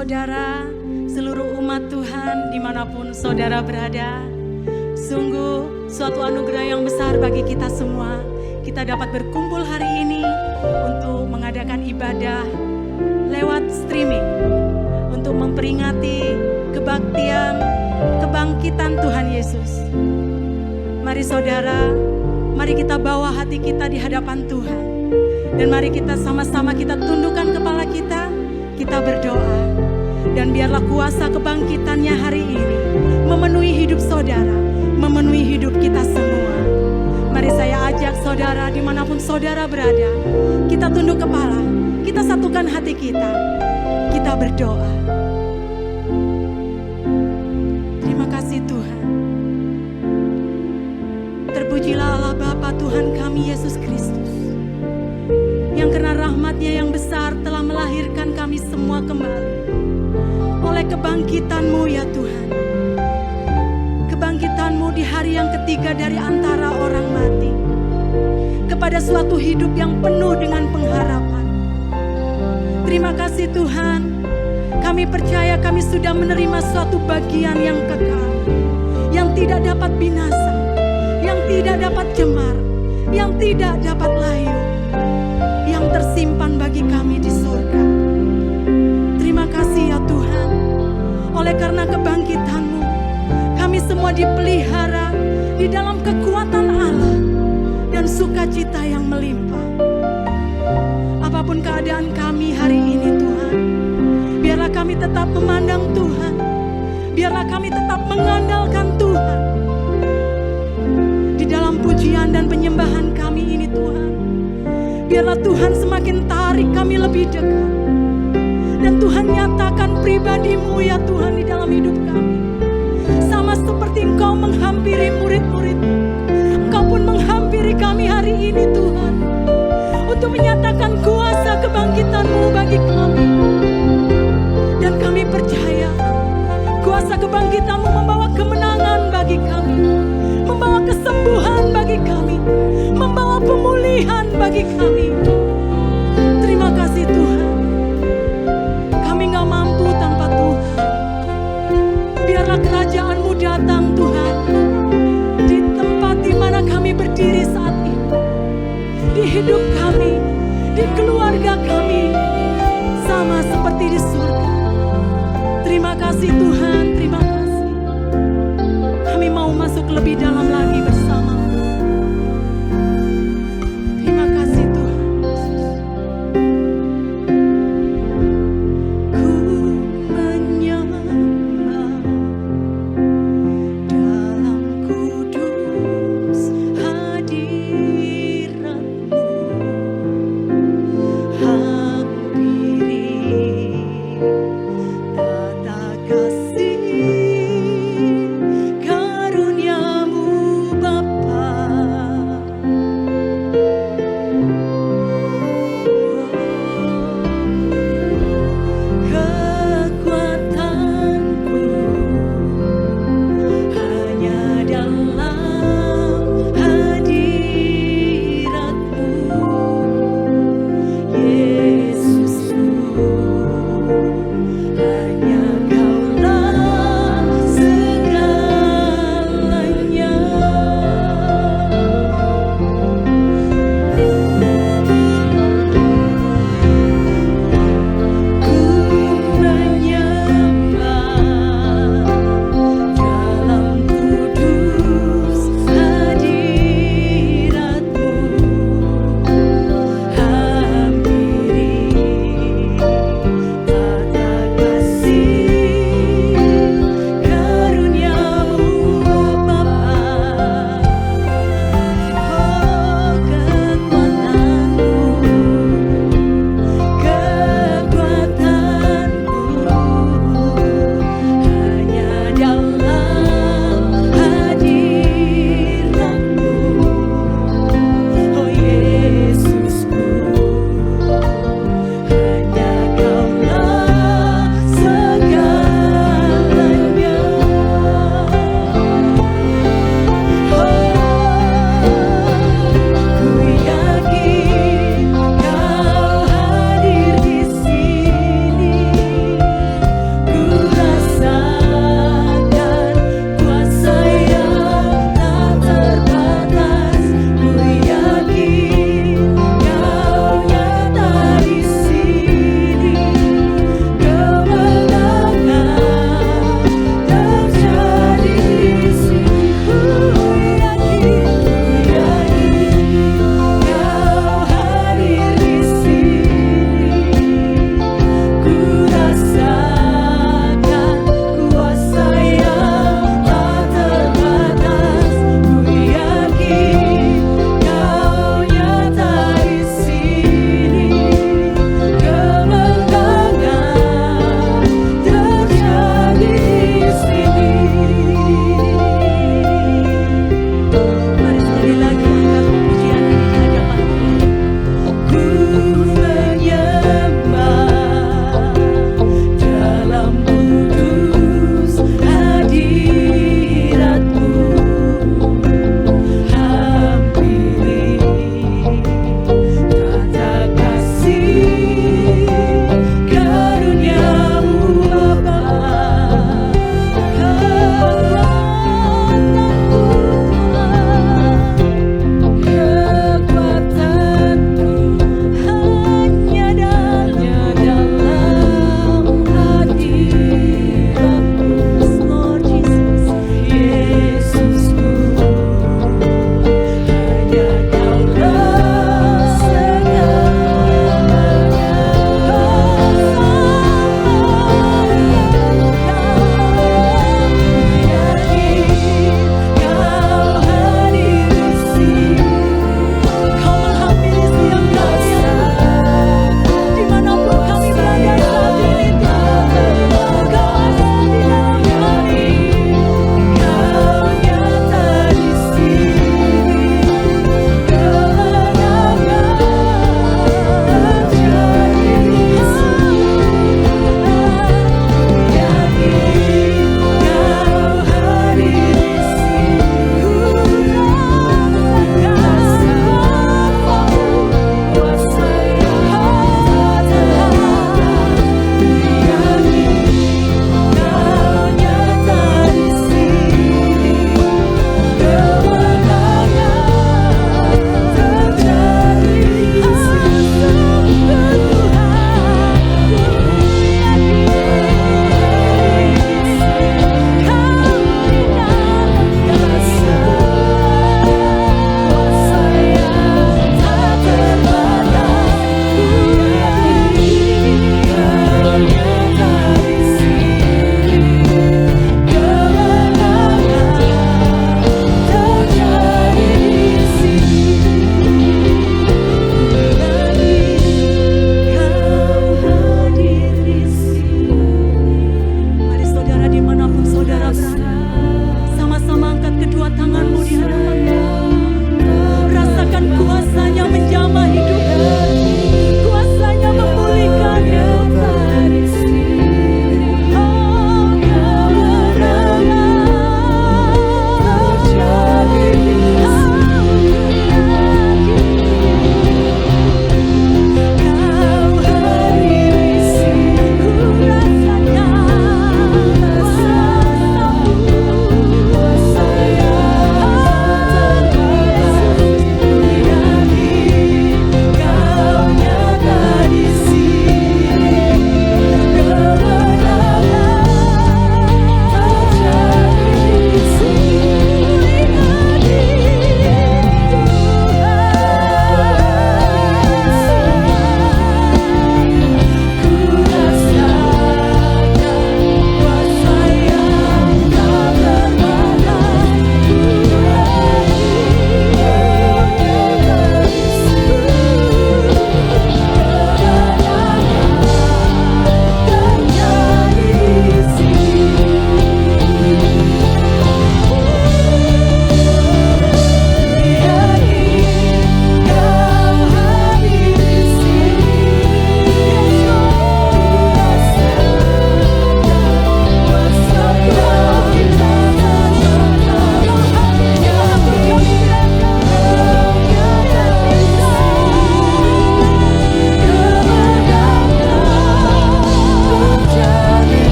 saudara, seluruh umat Tuhan dimanapun saudara berada. Sungguh suatu anugerah yang besar bagi kita semua. Kita dapat berkumpul hari ini untuk mengadakan ibadah lewat streaming, untuk memperingati kebaktian, kebangkitan Tuhan Yesus. Mari saudara, mari kita bawa hati kita di hadapan Tuhan. Dan mari kita sama-sama kita tundukkan kepala kita berdoa. Dan biarlah kuasa kebangkitannya hari ini memenuhi hidup saudara, memenuhi hidup kita semua. Mari saya ajak saudara dimanapun saudara berada, kita tunduk kepala, kita satukan hati kita berdoa. Terima kasih Tuhan. Terpujilah Allah Bapa Tuhan kami Yesus Kristus, yang karena rahmat-Nya yang besar telah melahirkan kami semua kembali oleh kebangkitan-Mu ya Tuhan. Kebangkitan-Mu di hari yang ketiga dari antara orang mati, kepada suatu hidup yang penuh dengan pengharapan. Terima kasih Tuhan, kami percaya kami sudah menerima suatu bagian yang kekal, yang tidak dapat binasa, yang tidak dapat cemar, yang tidak dapat layu, yang tersimpan bagi kami di surga. Terima kasih ya Tuhan, oleh karena kebangkitan-Mu, kami semua dipelihara di dalam kekuatan Allah dan sukacita yang melimpah. Apapun keadaan kami hari ini Tuhan, biarlah kami tetap memandang Tuhan, biarlah kami tetap mengandalkan Tuhan. Di dalam pujian dan penyembahan kami ini Tuhan, biarlah Tuhan semakin tarik kami lebih dekat. Dan Tuhan nyatakan pribadi-Mu ya Tuhan di dalam hidup kami. Sama seperti Engkau menghampiri murid-murid-Mu, Engkau pun menghampiri kami hari ini Tuhan, untuk menyatakan kuasa kebangkitan-Mu bagi kami. Dan kami percaya kuasa kebangkitan-Mu membawa kemenangan bagi kami, membawa kesembuhan bagi kami, membawa pemulihan bagi kami. Terima kasih Tuhan. Kami gak mampu tanpa Tuhan. Biarlah kerajaan-Mu datang Tuhan, di tempat di mana kami berdiri saat ini, di hidup kami, di keluarga kami, sama seperti di surga. Terima kasih Tuhan, terima kasih. Kami mau masuk lebih dalam lagi bersama. Terima kasih Tuhan.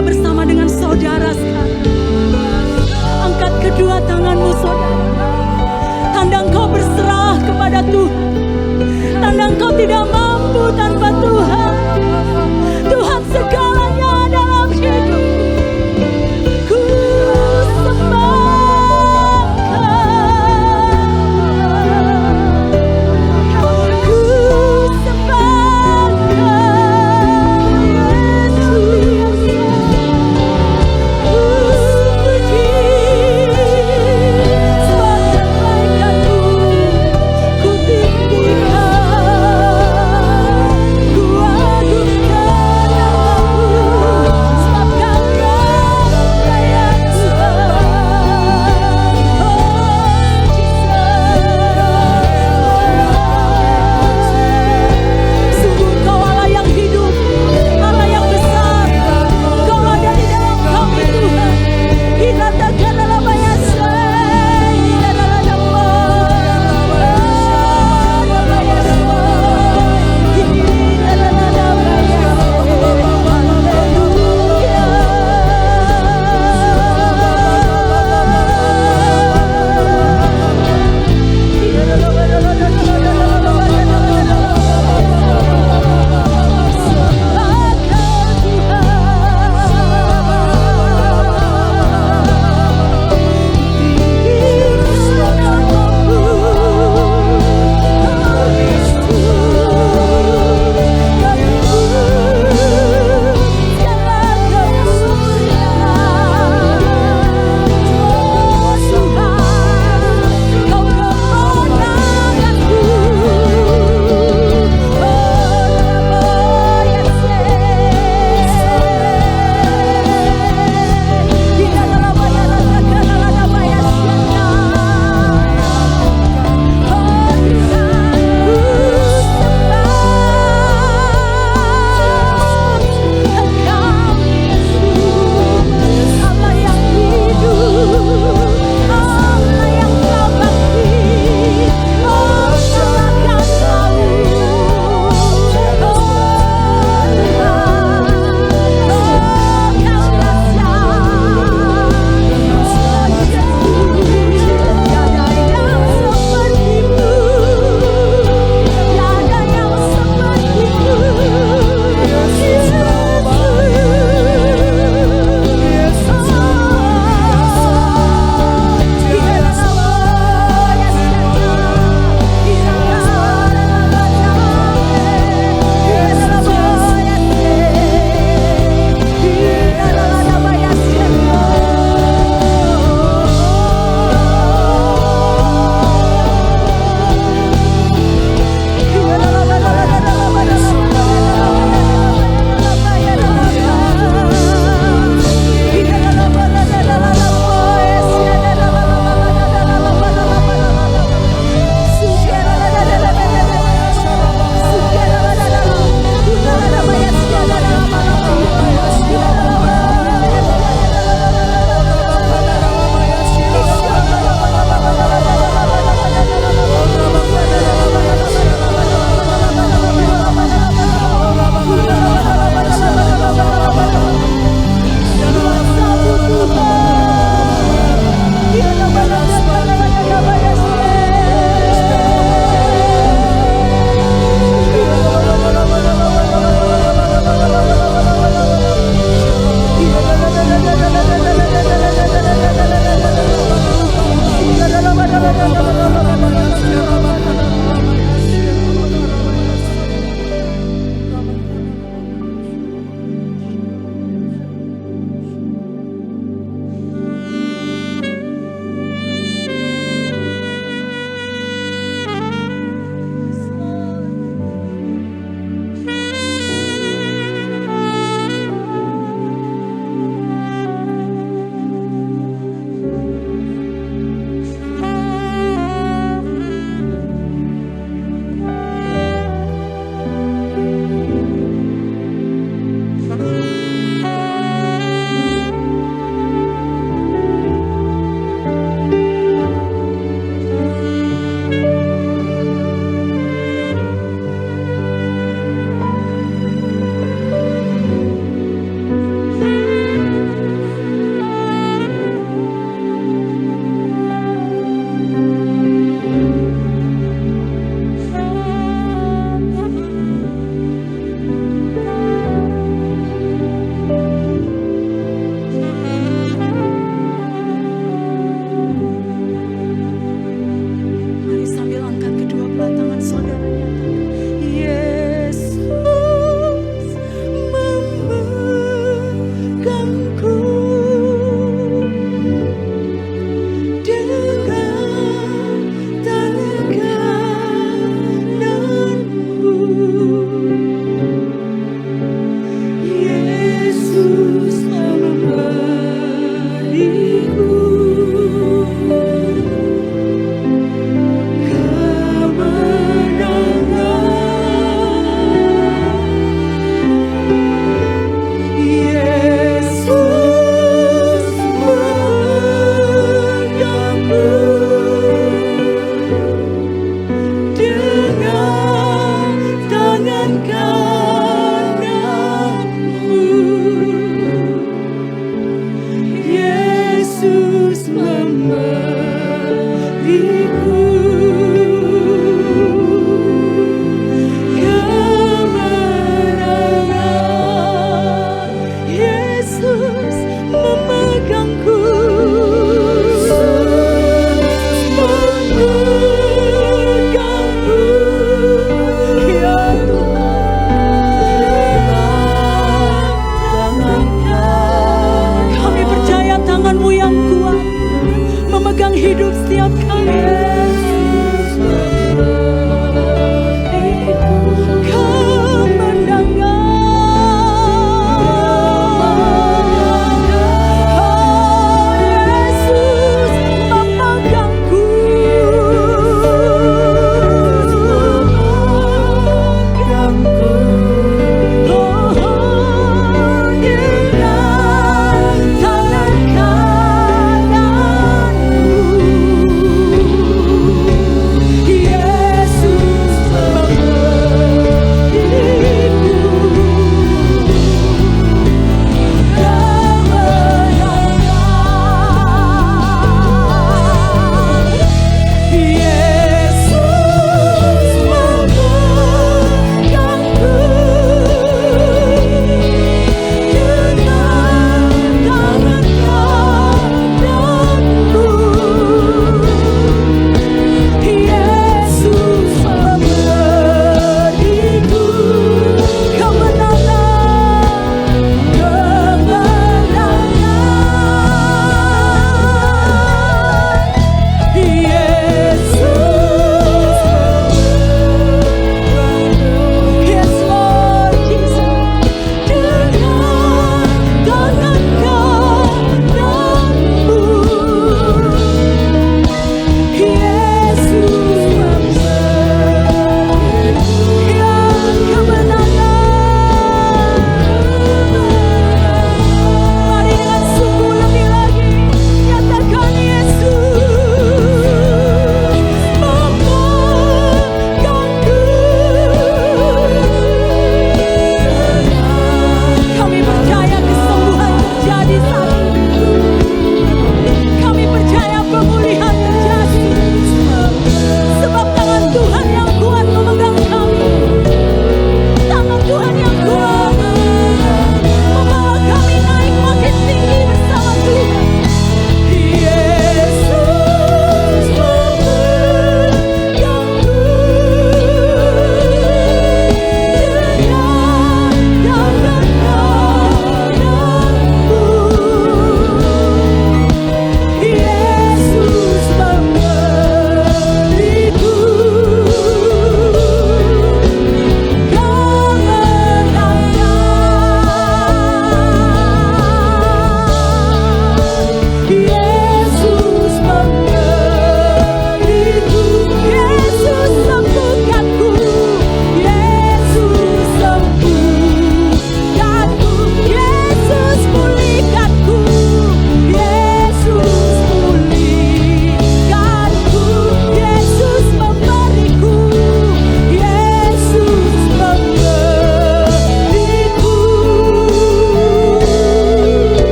ada bersama dengan saudara sekarang. Angkat kedua tanganmu saudara. Tanda engkau berserah kepada Tuhan. Tanda engkau tidak mampu tanpa Tuhan. Tuhan segalanya dalam hidup. Ku sembah, ku sembah Yesus. Ku puji suara malaikat-Mu, ku tinggikan.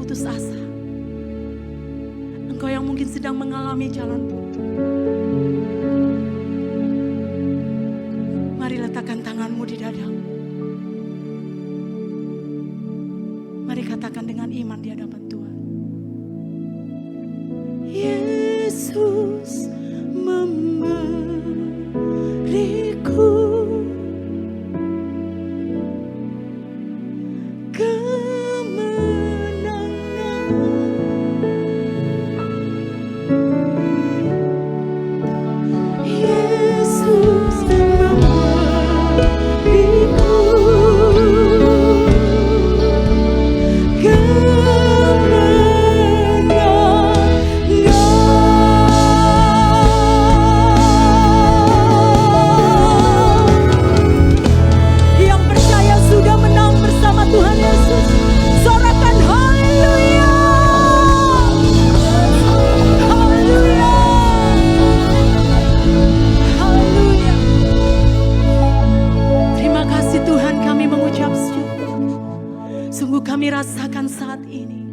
putus asa, engkau yang mungkin sedang mengalami jalan buntu, mari letakkan tanganmu di dadamu. Mari katakan dengan iman di hadapan Tuhan. Yesus memberiku kami rasakan saat ini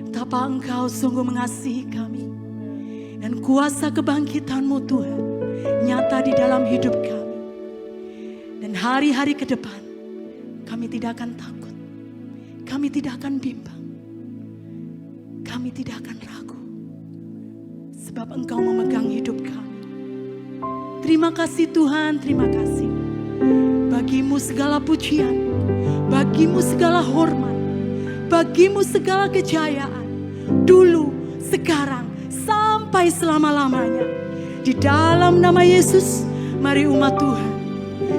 betapa Engkau sungguh mengasihi kami, dan kuasa kebangkitan-Mu Tuhan nyata di dalam hidup kami. Dan hari-hari ke depan kami tidak akan takut, kami tidak akan bimbang, kami tidak akan ragu, sebab Engkau memegang hidup kami. Terima kasih Tuhan, terima kasih. Bagimu segala pujian, bagimu segala hormat, bagimu segala kejayaan, dulu, sekarang, sampai selama-lamanya. Di dalam nama Yesus, mari umat Tuhan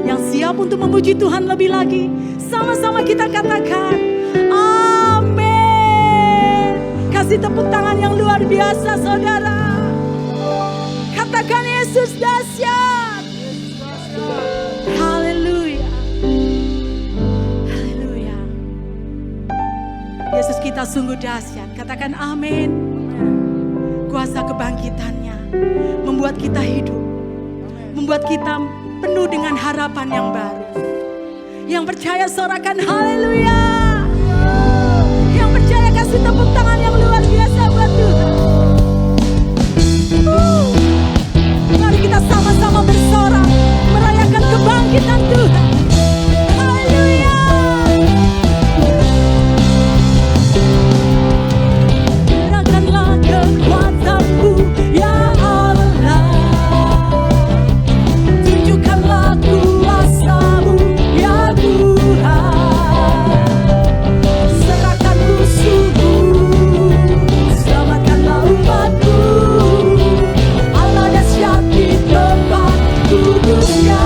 yang siap untuk memuji Tuhan lebih lagi, sama-sama kita katakan, amin. Kasih tepuk tangan yang luar biasa saudara. Katakan Yesus dahsyat. Haleluya. Haleluya. Yesus kita sungguh dahsyat. Katakan amin. Kuasa kebangkitannya membuat kita hidup, membuat kita penuh dengan harapan yang baru. Yang percaya sorakan haleluya. Yang percaya kasih tepuk tangan yang luar biasa buat Tuhan. Mari kita sama-sama bersorak merayakan kebangkitan Tuhan. Haleluya. Gerakkanlah kekuatan-Mu ya Allah. Tunjukkanlah kuasa-Mu ya Tuhan. Serahkan musuh-Mu, selamatkanlah umat-Mu. Allah dahsyat di tempat kudus-Nya.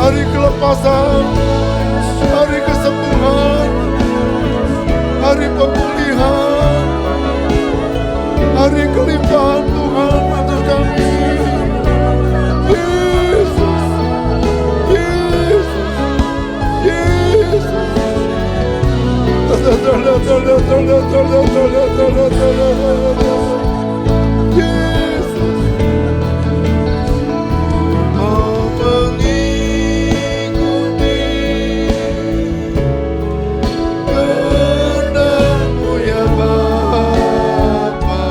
hari kelepasan, hari kesembuhan, hari pemulihan, hari kelimpahan Tuhan atas kami. Yesus, Yesus, Yesus. Yesus, mau mengikuti kehendak-Mu ya Bapa.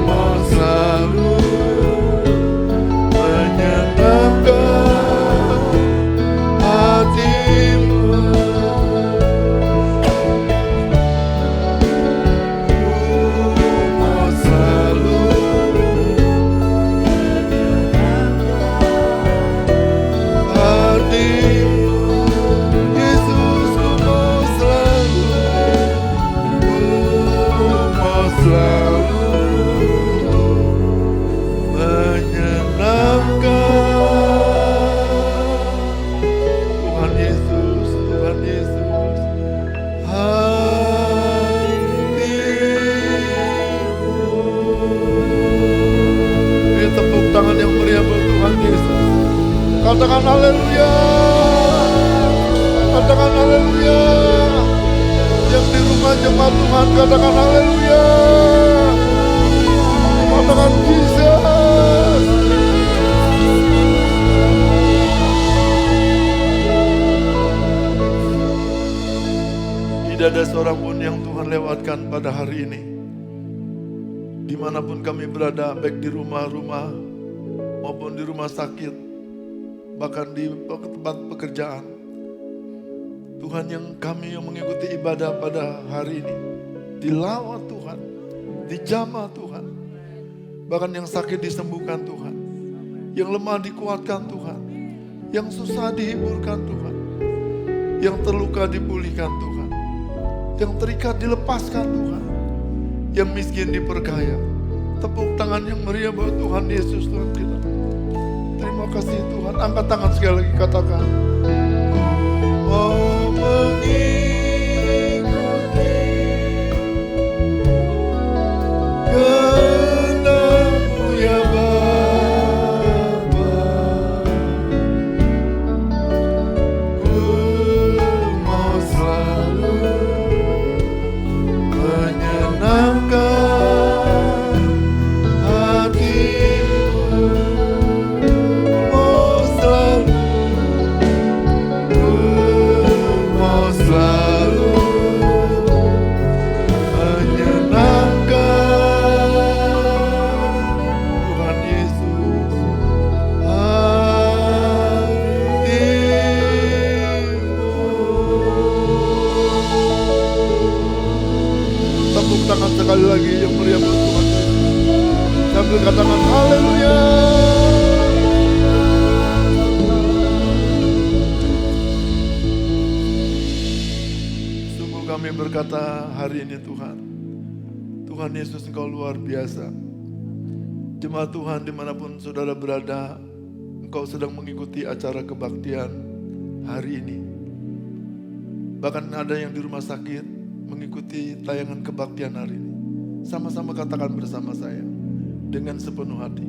Mau selalu menyenangkan hati-Mu. Mau selalu hati-Mu. Yesus, ku mau selalu menyenangkan. Tuhan Yesus, Tuhan Yesus, hati-Mu. Ini tepuk tangan yang meriah buat Tuhan Yesus. Katakan haleluya. Katakan haleluya. Yang di rumah jemaat Tuhan, katakan haleluya. Katakan Jesus. Tidak ada seorang pun yang Tuhan lewatkan pada hari ini. Dimanapun kami berada, baik di rumah-rumah maupun di rumah sakit, bahkan di tempat pekerjaan. Tuhan, yang kami yang mengikuti ibadah pada hari ini, dilawat Tuhan, dijamah Tuhan. Bahkan yang sakit disembuhkan Tuhan, yang lemah dikuatkan Tuhan, yang susah dihiburkan Tuhan, yang terluka dipulihkan Tuhan, yang terikat dilepaskan Tuhan, yang miskin diperkaya. Tepuk tangan yang meriah buat Tuhan Yesus, Tuhan kita. Terima kasih Tuhan. Angkat tangan sekali lagi, katakan, mau mengikuti kehendak-Mu ya Bapa. Ku mau selalu menyenangkan hati-Mu. Mau selalu tangan sekali lagi yang meriah buat Tuhan Yesus. Sambil katakan haleluya. Sungguh kami berkata hari ini Tuhan, Tuhan Yesus Engkau luar biasa. Jemaat Tuhan dimanapun saudara berada, Engkau sedang mengikuti acara kebaktian hari ini. Bahkan ada yang di rumah sakit mengikuti tayangan kebaktian hari ini. Sama-sama katakan bersama saya dengan sepenuh hati.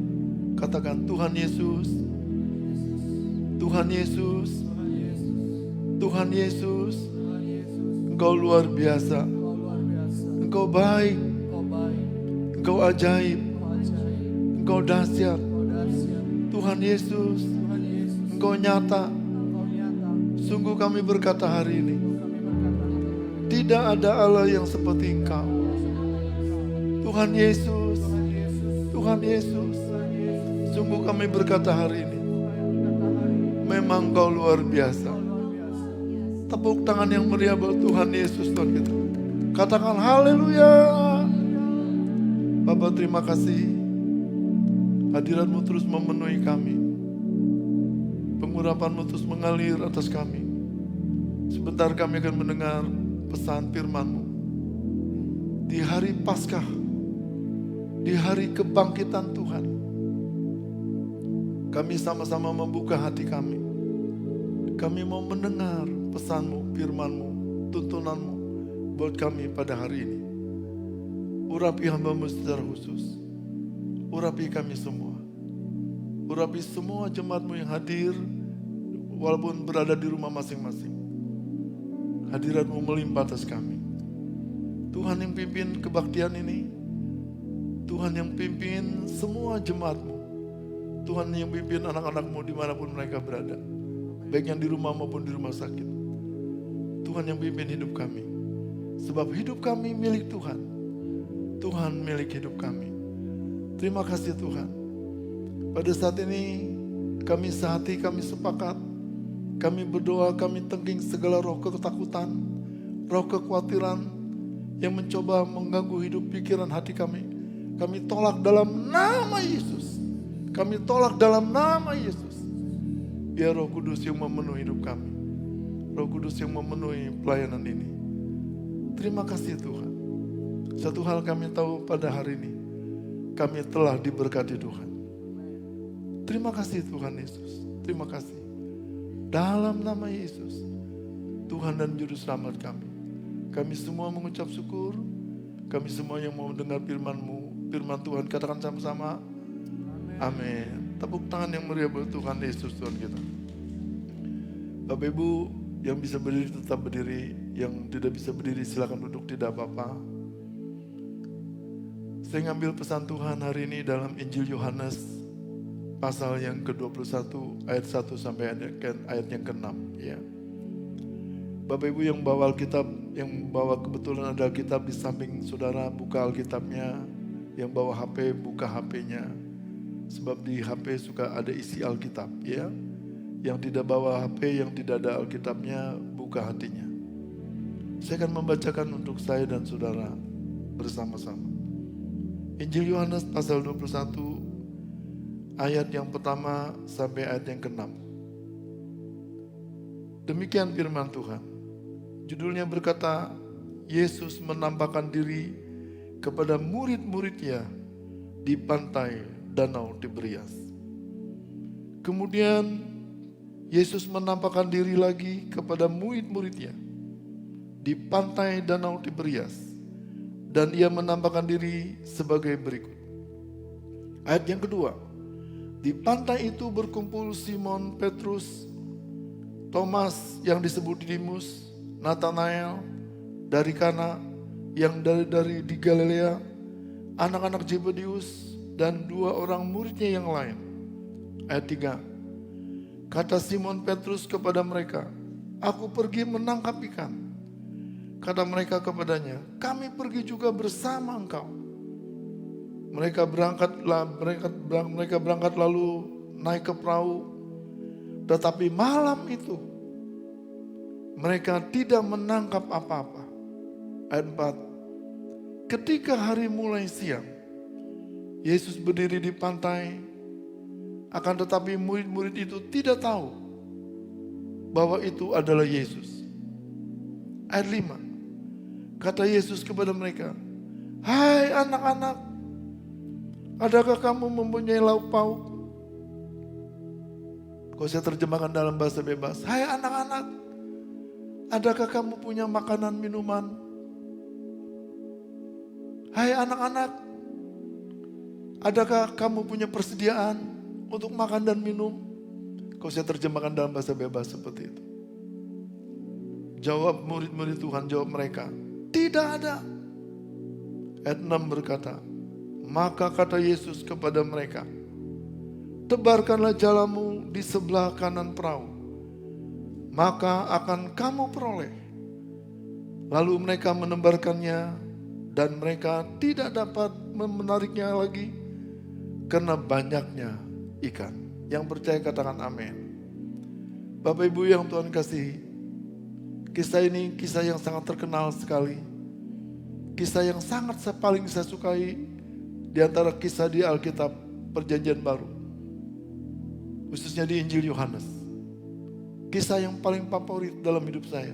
Katakan, Tuhan Yesus, Tuhan Yesus, Tuhan Yesus, Engkau luar biasa, Engkau baik, Engkau ajaib, Engkau dahsyat. Tuhan Yesus, Engkau nyata. Sungguh kami berkata hari ini, tidak ada Allah yang seperti Engkau. Tuhan Yesus, Tuhan Yesus, sungguh kami berkata hari ini, memang Engkau luar biasa. Tepuk tangan yang meriah buat Tuhan Yesus, Tuhan kita. Katakan haleluya. Bapa, terima kasih. Hadirat-Mu terus memenuhi kami. Pengurapan-Mu terus mengalir atas kami. Sebentar kami akan mendengar pesan firman-Mu. Di hari Paskah, di hari kebangkitan Tuhan, Kami sama-sama membuka hati kami. Kami mau mendengar pesan-Mu, firman-Mu, tuntunan-Mu buat kami pada hari ini. Urapi hamba-Mu secara khusus. Urapi kami semua. Urapi semua jemaat-Mu yang hadir, walaupun berada di rumah masing-masing. Hadirat-Mu melimpah atas kami. Tuhan yang pimpin kebaktian ini. Tuhan yang pimpin semua jemaat-Mu. Tuhan yang pimpin anak-anak-Mu dimanapun mereka berada. Baik yang di rumah maupun di rumah sakit. Tuhan yang pimpin hidup kami. Sebab hidup kami milik Tuhan. Tuhan milik hidup kami. Terima kasih Tuhan. Pada saat ini kami sehati, kami sepakat. Kami berdoa, kami tengking segala roh ketakutan, roh kekhawatiran yang mencoba mengganggu hidup pikiran hati kami. Kami tolak dalam nama Yesus. Kami tolak dalam nama Yesus. Biar Roh Kudus yang memenuhi hidup kami. Roh Kudus yang memenuhi pelayanan ini. Terima kasih Tuhan. Satu hal kami tahu pada hari ini. Kami telah diberkati Tuhan. Terima kasih Tuhan Yesus. Terima kasih. Dalam nama Yesus. Tuhan dan Juru Selamat kami. Kami semua mengucap syukur. Kami semua yang mau mendengar firman-Mu. Firman Tuhan katakan sama-sama. Amin. Tepuk tangan yang meriah buat Tuhan Yesus Tuhan kita. Bapak Ibu yang bisa berdiri tetap berdiri. Yang tidak bisa berdiri silakan duduk, tidak apa-apa. Saya ngambil pesan Tuhan hari ini dalam Injil Yohanes pasal yang ke-21 ayat 1 sampai ayat yang ke-6 ya. Bapak Ibu yang bawa Alkitab, yang bawa kebetulan ada Alkitab di samping saudara, buka Alkitabnya. Yang bawa HP, buka HP-nya. Sebab di HP suka ada isi Alkitab ya. Yang tidak bawa HP, yang tidak ada Alkitabnya, buka hatinya. Saya akan membacakan untuk saya dan saudara bersama-sama. Injil Yohanes pasal 21 ayat yang pertama sampai ayat yang ke-6. Demikian firman Tuhan. Judulnya berkata, Yesus menampakkan diri kepada murid-muridnya di pantai Danau Tiberias. Kemudian Yesus menampakkan diri lagi kepada murid-muridnya di pantai Danau Tiberias. Dan ia menampakkan diri sebagai berikut. Ayat yang kedua. Di pantai itu berkumpul Simon Petrus, Thomas yang disebut Didimus, Nathanael dari Kana yang dari di Galilea, anak-anak Zebedius, dan dua orang muridnya yang lain. Ayat 3. Kata Simon Petrus kepada mereka, aku pergi menangkap ikan. Kata mereka kepadanya, kami pergi juga bersama engkau. Mereka berangkat lalu naik ke perahu. Tetapi malam itu mereka tidak menangkap apa-apa. Ayat 4. Ketika hari mulai siang, Yesus berdiri di pantai, akan tetapi murid-murid itu tidak tahu bahwa itu adalah Yesus. Ayat 5. Kata Yesus kepada mereka, hai anak-anak, adakah kamu mempunyai lauk pauk? Kalau saya terjemahkan dalam bahasa bebas, hai anak-anak, adakah kamu punya makanan minuman? Hai anak-anak, adakah kamu punya persediaan untuk makan dan minum? Kalau saya terjemahkan dalam bahasa bebas seperti itu. Jawab murid-murid Tuhan, jawab mereka, tidak ada. Ayat 6 berkata, maka kata Yesus kepada mereka, tebarkanlah jalamu di sebelah kanan perahu, maka akan kamu peroleh. Lalu mereka menebarkannya dan mereka tidak dapat menariknya lagi karena banyaknya ikan. Yang percaya katakan amin. Bapak Ibu yang Tuhan kasihi, kisah ini kisah yang sangat terkenal sekali. Kisah yang sangat paling saya sukai di antara kisah di Alkitab Perjanjian Baru. Khususnya di Injil Yohanes. Kisah yang paling favorit dalam hidup saya.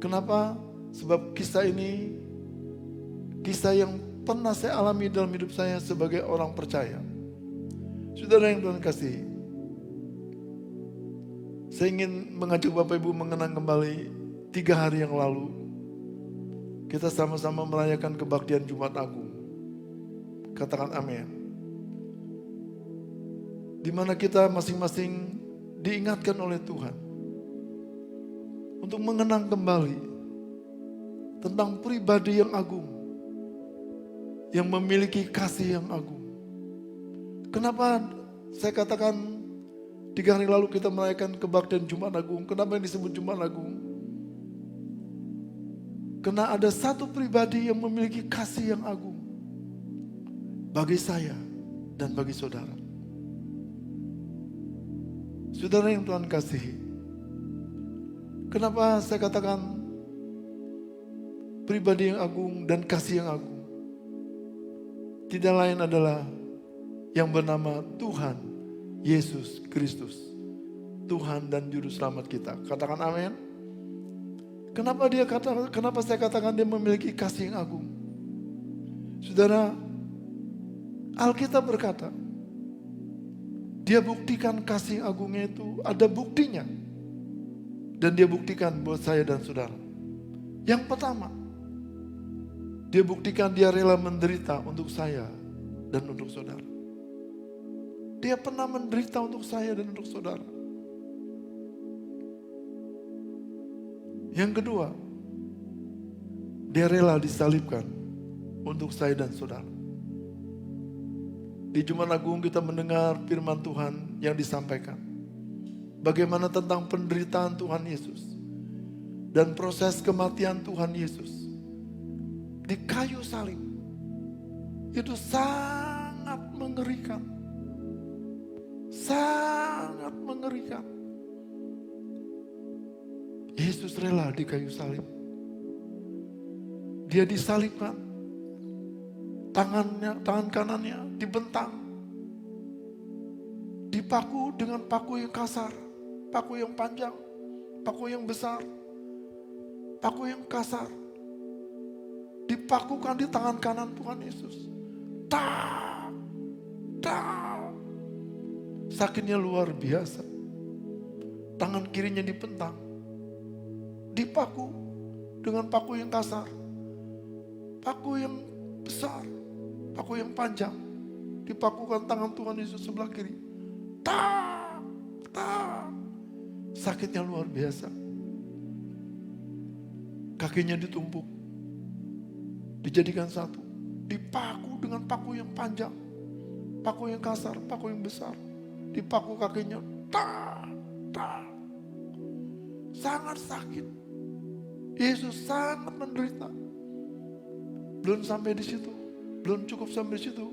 Kenapa? Sebab kisah ini kisah yang pernah saya alami dalam hidup saya sebagai orang percaya. Saudara yang Tuhan kasih, saya ingin mengajak Bapak Ibu mengenang kembali 3 hari yang lalu. Kita sama-sama merayakan kebaktian Jumat Agung. Katakan amin. Di mana kita masing-masing diingatkan oleh Tuhan untuk mengenang kembali tentang pribadi yang agung, yang memiliki kasih yang agung. Kenapa saya katakan 3 hari lalu kita merayakan kebaktian Jumat Agung? Kenapa yang disebut Jumat Agung? Karena ada satu pribadi yang memiliki kasih yang agung bagi saya dan bagi saudara. Saudara yang Tuhan kasihi, kenapa saya katakan pribadi yang agung dan kasih yang agung? Tidak lain adalah yang bernama Tuhan Yesus Kristus, Tuhan dan Juru Selamat kita. Katakan amin. Kenapa saya katakan dia memiliki kasih yang agung? Saudara, Alkitab berkata, dia buktikan kasih agungnya itu ada buktinya. Dan dia buktikan buat saya dan saudara. Yang pertama, dia buktikan dia rela menderita untuk saya dan untuk saudara. Dia pernah menderita untuk saya dan untuk saudara. Yang kedua, dia rela disalibkan untuk saya dan saudara. Di Jumat Agung kita mendengar firman Tuhan yang disampaikan. Bagaimana tentang penderitaan Tuhan Yesus. Dan proses kematian Tuhan Yesus. Di kayu salib. Itu sangat mengerikan. Sangat mengerikan. Yesus rela di kayu salib. Dia disalibkan. Tangan kanannya dibentang. Dipaku dengan paku yang kasar. Paku yang panjang. Paku yang besar. Paku yang kasar. Dipakukan di tangan kanan Tuhan Yesus. Tak. Tak. Sakitnya luar biasa. Tangan kirinya dibentang. Dipaku dengan paku yang kasar. Paku yang besar. Paku yang panjang. Dipakukan tangan Tuhan Yesus sebelah kiri. Tak. Tak. Sakitnya luar biasa. Kakinya ditumpuk. Dijadikan satu. Dipaku dengan paku yang panjang. Paku yang kasar. Paku yang besar. Dipaku kakinya. Tak. Tak. Sangat sakit. Yesus sangat menderita. Belum sampai di situ. Belum cukup sampai di situ.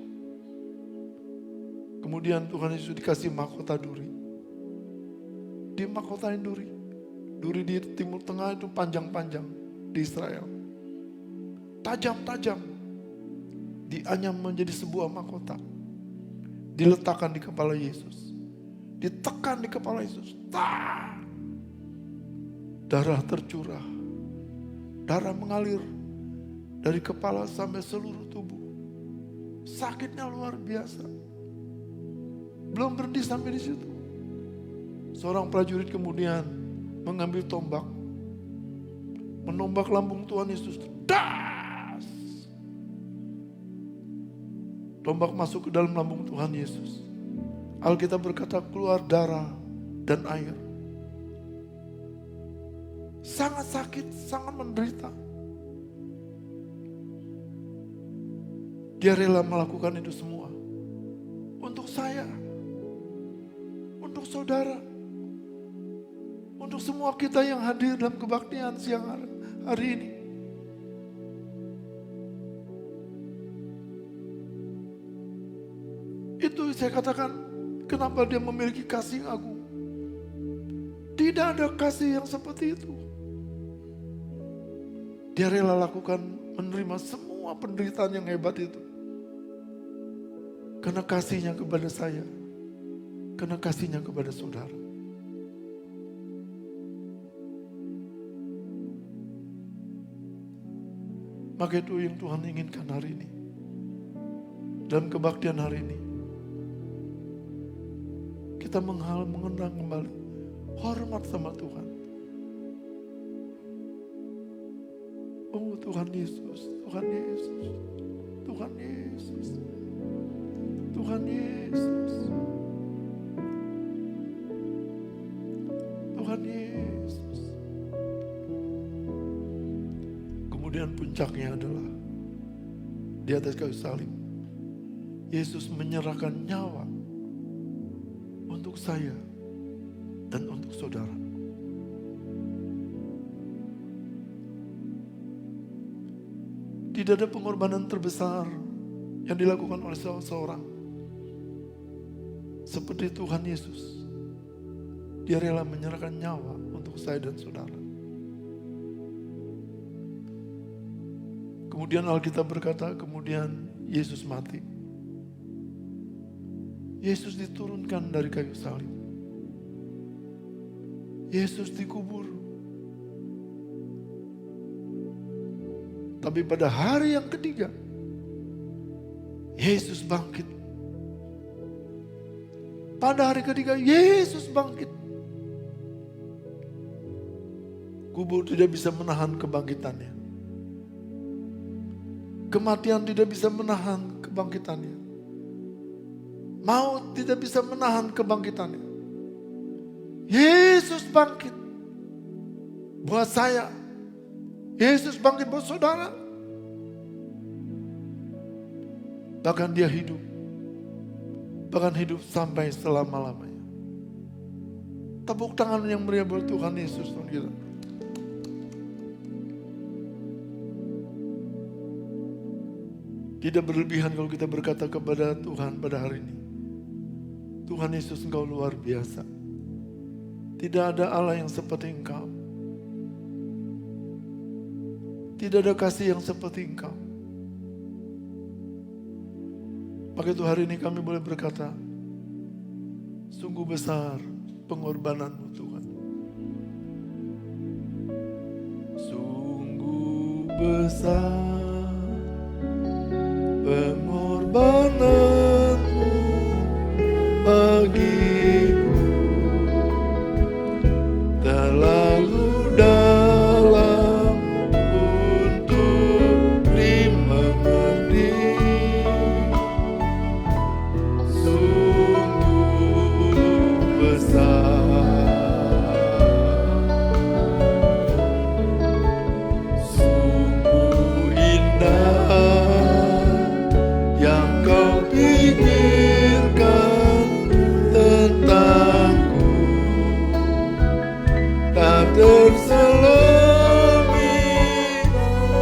Kemudian Tuhan Yesus dikasih mahkota duri. Dia mahkotain duri. Duri di Timur Tengah itu panjang-panjang di Israel. Tajam-tajam. Dianyam menjadi sebuah mahkota. Diletakkan di kepala Yesus. Ditekan di kepala Yesus. Darah tercurah. Darah mengalir dari kepala sampai seluruh tubuh. Sakitnya luar biasa. Belum berhenti sampai di situ. Seorang prajurit kemudian mengambil tombak. Menombak lambung Tuhan Yesus. Das! Tombak masuk ke dalam lambung Tuhan Yesus. Alkitab berkata keluar darah dan air. Sangat sakit, sangat menderita. Dia rela melakukan itu semua. Untuk saya. Untuk saudara. Untuk semua kita yang hadir dalam kebaktian siang hari ini. Itu saya katakan kenapa dia memiliki kasih yang agung. Tidak ada kasih yang seperti itu. Dia rela lakukan menerima semua penderitaan yang hebat itu. Karena kasihnya kepada saya. Karena kasihnya kepada saudara. Maka itu yang Tuhan inginkan hari ini. Dalam kebaktian hari ini. kita mengenang kembali hormat sama Tuhan. Oh Tuhan Yesus, Tuhan Yesus, Tuhan Yesus, Tuhan Yesus, Tuhan Yesus. Kemudian puncaknya adalah di atas kayu salib, Yesus menyerahkan nyawa untuk saya dan untuk saudara. Tidak ada pengorbanan terbesar yang dilakukan oleh seseorang seperti Tuhan Yesus. Dia rela menyerahkan nyawa untuk saya dan saudara. Kemudian Alkitab berkata, kemudian Yesus mati. Yesus diturunkan dari kayu salib. Yesus dikubur. Tapi pada hari yang ketiga, Yesus bangkit. Pada hari ketiga, Yesus bangkit. Kubur tidak bisa menahan kebangkitannya. Kematian tidak bisa menahan kebangkitannya. Maut tidak bisa menahan kebangkitannya. Yesus bangkit. Buat saya, Yesus bangkit buat saudara. Bahkan dia hidup. Bahkan hidup sampai selama-lamanya. Tepuk tangan yang meriah buat Tuhan Yesus. Tuhan kita. Tidak berlebihan kalau kita berkata kepada Tuhan pada hari ini, Tuhan Yesus, Engkau luar biasa. Tidak ada Allah yang seperti Engkau. Tidak ada kasih yang seperti Engkau. Maka itu hari ini kami boleh berkata, sungguh besar pengorbanan-Mu Tuhan. Sungguh besar pengorbanan-Mu bagiku, terlalu dalam untuk dimengerti. Sungguh besar, sungguh indah yang Kau pikirkan tentangku, tak terselami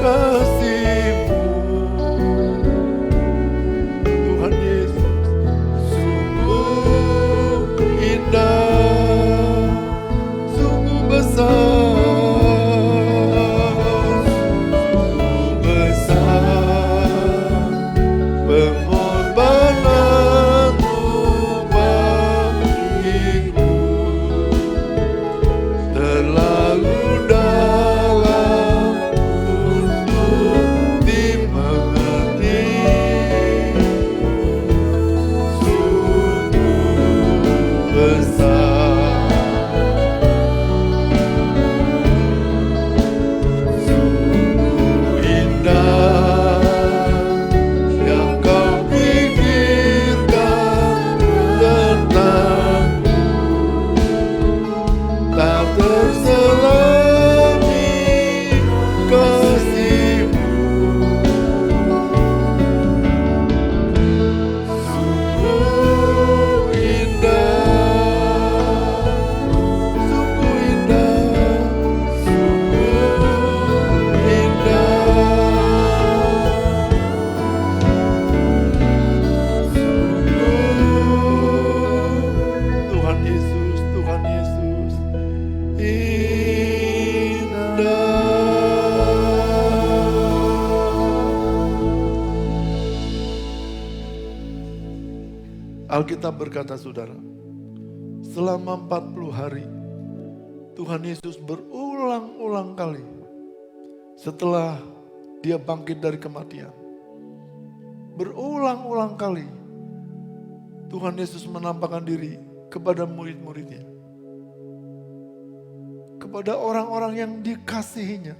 kasih-Mu. Tuhan Yesus, sungguh indah, sungguh besar, sungguh besar pengorbanan-Mu bagiku, terlalu dalam untuk dimengerti. Sungguh besar, sungguh indah yang Kau pikirkan tentangku, tak terselami kasih-Mu. Sungguh indah, sungguh indah, sungguh indah. Tuhan Yesus, Tuhan Yesus, indah. Alkitab berkata, saudara, selama 40 hari Tuhan Yesus berulang-ulang kali setelah dia bangkit dari kematian, berulang-ulang kali Tuhan Yesus menampakkan diri kepada murid-muridnya, kepada orang-orang yang dikasihinya.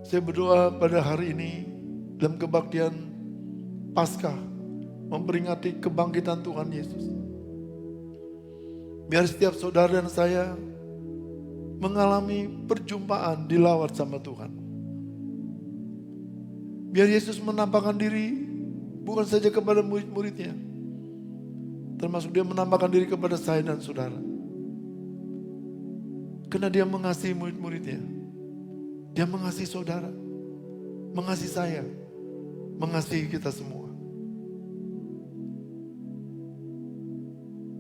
Saya berdoa pada hari ini dalam kebaktian Paskah memperingati kebangkitan Tuhan Yesus. Biar setiap saudara dan saya mengalami perjumpaan dilawat sama Tuhan. Biar Yesus menampakkan diri bukan saja kepada murid-muridnya, termasuk dia menampakkan diri kepada saya dan saudara. Karena dia mengasihi murid-muridnya, dia mengasihi saudara, mengasihi saya, mengasihi kita semua.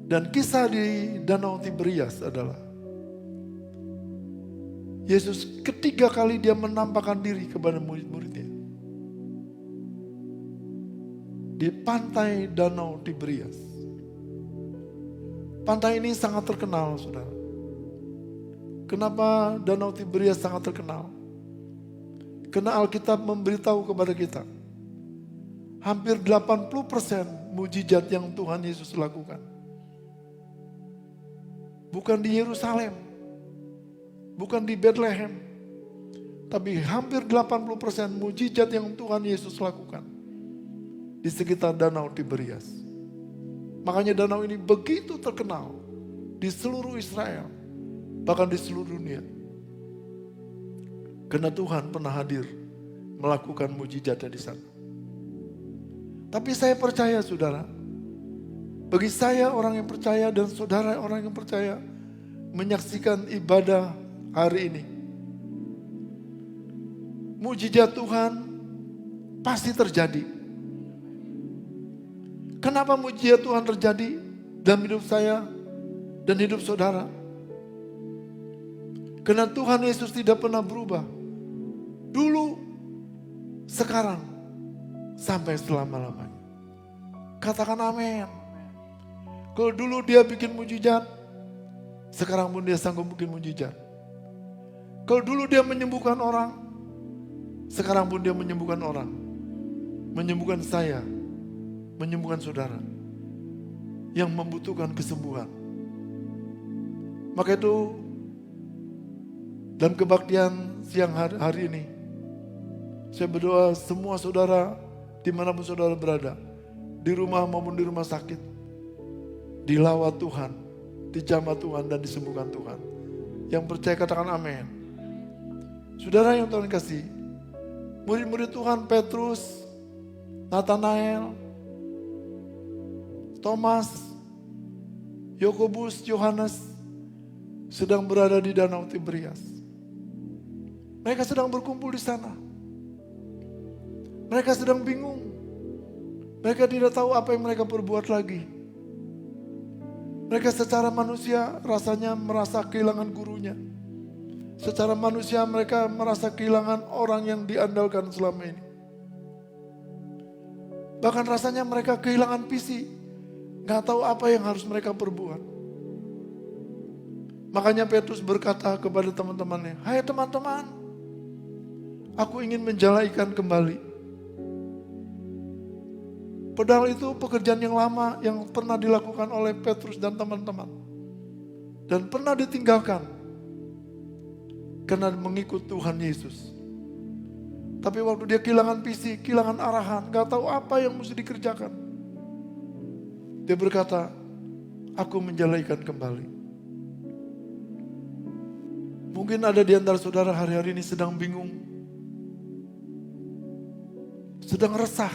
Dan kisah di Danau Tiberias adalah Yesus ketiga kali dia menampakkan diri kepada murid-muridnya. Di pantai Danau Tiberias. Pantai ini sangat terkenal, saudara. Kenapa Danau Tiberias sangat terkenal? Karena Alkitab memberitahu kepada kita, hampir 80% mujizat yang Tuhan Yesus lakukan bukan di Yerusalem, bukan di Bethlehem, tapi hampir 80% mujizat yang Tuhan Yesus lakukan di sekitar Danau Tiberias. Makanya danau ini begitu terkenal di seluruh Israel, bahkan di seluruh dunia. Karena Tuhan pernah hadir melakukan mujizatnya di sana. Tapi saya percaya, saudara, bagi saya orang yang percaya dan saudara orang yang percaya menyaksikan ibadah hari ini, mujizat Tuhan pasti terjadi. Kenapa mujizat Tuhan terjadi dalam hidup saya dan hidup saudara? Karena Tuhan Yesus tidak pernah berubah. Dulu, sekarang, sampai selama-lamanya. Katakan amin. Kalau dulu dia bikin mujizat, sekarang pun dia sanggup bikin mujizat. Kalau dulu dia menyembuhkan orang, sekarang pun dia menyembuhkan orang. Menyembuhkan saya, menyembuhkan saudara yang membutuhkan kesembuhan. Maka itu dalam kebaktian siang hari ini, saya berdoa semua saudara dimanapun saudara berada, di rumah maupun di rumah sakit, dilawat Tuhan, dijamah Tuhan dan disembuhkan Tuhan. Yang percaya katakan amin. Saudara yang Tuhan kasih, murid-murid Tuhan Petrus, Nathanael, Thomas, Yakobus, Yohanes sedang berada di Danau Tiberias. Mereka sedang berkumpul di sana. Mereka sedang bingung. Mereka tidak tahu apa yang mereka perbuat lagi. Mereka secara manusia rasanya merasa kehilangan gurunya. Secara manusia mereka merasa kehilangan orang yang diandalkan selama ini. Bahkan rasanya mereka kehilangan visi. Gak tahu apa yang harus mereka perbuat. Makanya Petrus berkata kepada teman-temannya, "Hai teman-teman, aku ingin menjala ikan kembali." Padahal itu pekerjaan yang lama yang pernah dilakukan oleh Petrus dan teman-teman. Dan pernah ditinggalkan. Karena mengikut Tuhan Yesus. Tapi waktu dia kehilangan visi, kehilangan arahan, gak tahu apa yang mesti dikerjakan. Dia berkata, "Aku menjala ikan kembali." Mungkin ada di antara saudara hari-hari ini sedang bingung. Sedang resah.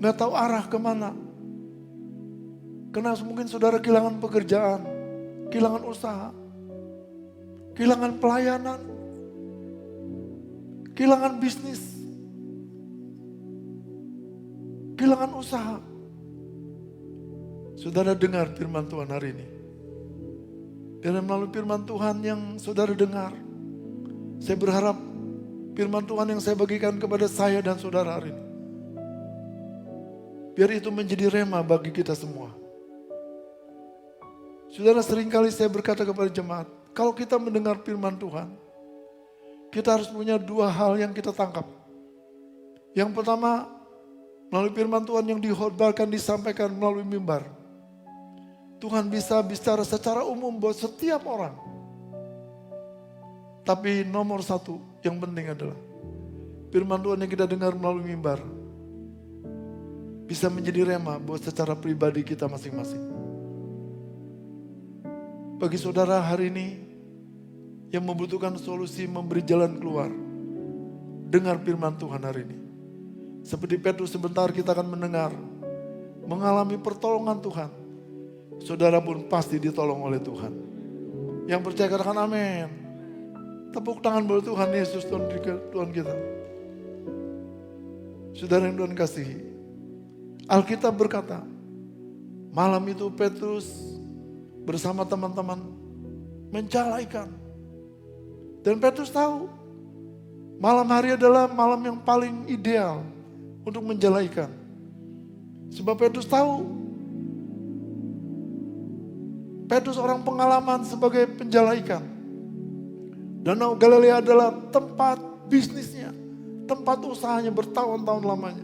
Gak tahu arah kemana. Karena mungkin saudara kehilangan pekerjaan, kehilangan usaha, kehilangan pelayanan, kehilangan bisnis, kehilangan usaha. Saudara dengar firman Tuhan hari ini. Dan melalui firman Tuhan yang saudara dengar, saya berharap firman Tuhan yang saya bagikan kepada saya dan saudara hari ini, biar itu menjadi rema bagi kita semua. Saudara, seringkali saya berkata kepada jemaat, kalau kita mendengar firman Tuhan, kita harus punya dua hal yang kita tangkap. Yang pertama, melalui firman Tuhan yang dihotbarkan, disampaikan melalui mimbar. Tuhan bisa bicara secara umum buat setiap orang. Tapi nomor satu yang penting adalah firman Tuhan yang kita dengar melalui mimbar bisa menjadi rema buat secara pribadi kita masing-masing. Bagi saudara hari ini yang membutuhkan solusi memberi jalan keluar, dengar firman Tuhan hari ini. Seperti Petrus sebentar kita akan mendengar, mengalami pertolongan Tuhan. Saudara pun pasti ditolong oleh Tuhan. Yang percaya katakan amin. Tepuk tangan buat Tuhan Yesus, Tuhan kita. Saudara yang Tuhan kasihi, Alkitab berkata, malam itu Petrus bersama teman-teman mencala ikan. Dan Petrus tahu, malam hari adalah malam yang paling ideal untuk menjala ikan. Sebab Petrus tahu, Petrus orang pengalaman sebagai penjala ikan. Danau Galilea adalah tempat bisnisnya, tempat usahanya bertahun-tahun lamanya.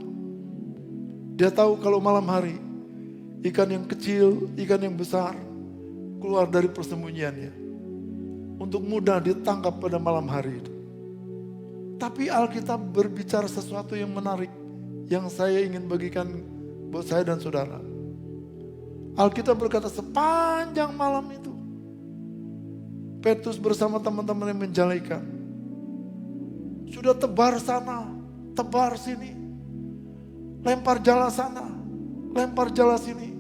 Dia tahu kalau malam hari, ikan yang kecil, ikan yang besar, keluar dari persembunyiannya. Untuk mudah ditangkap pada malam hari itu. Tapi Alkitab berbicara sesuatu yang menarik, yang saya ingin bagikan buat saya dan saudara. Alkitab berkata sepanjang malam itu, Petrus bersama teman-teman yang menjala ikan. Sudah tebar sana, tebar sini. Lempar jala sana, lempar jala sini.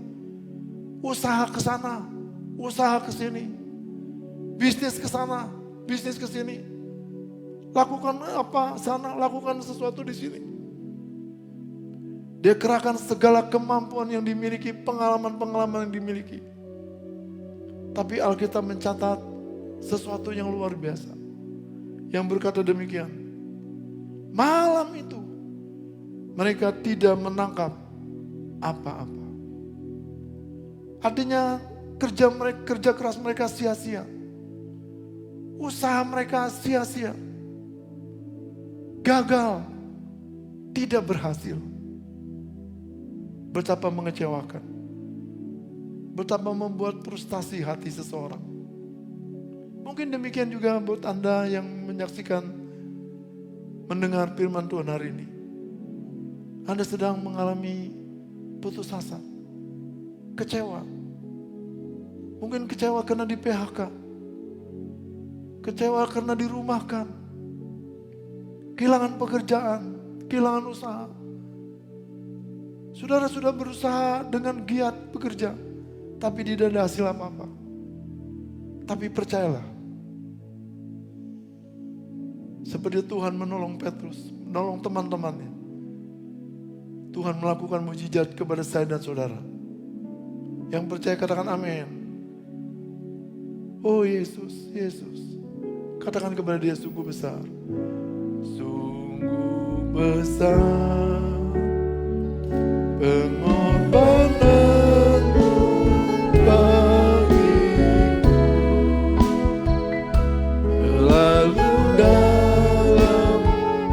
Usaha ke sana, usaha ke sini. Bisnis ke sana, bisnis ke sini. Lakukan apa sana, lakukan sesuatu di sini. Dia kerahkan segala kemampuan yang dimiliki, pengalaman-pengalaman yang dimiliki. Tapi Alkitab mencatat sesuatu yang luar biasa. Yang berkata demikian. Malam itu mereka tidak menangkap apa-apa. Artinya kerja keras mereka sia-sia. Usaha mereka sia-sia. Gagal. Tidak berhasil. Betapa mengecewakan. Betapa membuat frustasi hati seseorang. Mungkin demikian juga buat Anda yang menyaksikan, mendengar firman Tuhan hari ini. Anda sedang mengalami putus asa, kecewa. Mungkin kecewa karena di PHK. Kecewa karena dirumahkan. Kehilangan pekerjaan, kehilangan usaha. Saudara sudah berusaha dengan giat bekerja, tapi tidak ada hasil apa-apa. Tapi percayalah, seperti Tuhan menolong Petrus, menolong teman-temannya. Tuhan melakukan mujizat kepada saya dan saudara. Yang percaya katakan amin. Oh Yesus, Yesus. Katakan kepada dia, sungguh besar. Sungguh besar pengorbananmu bagiku, lalu dalam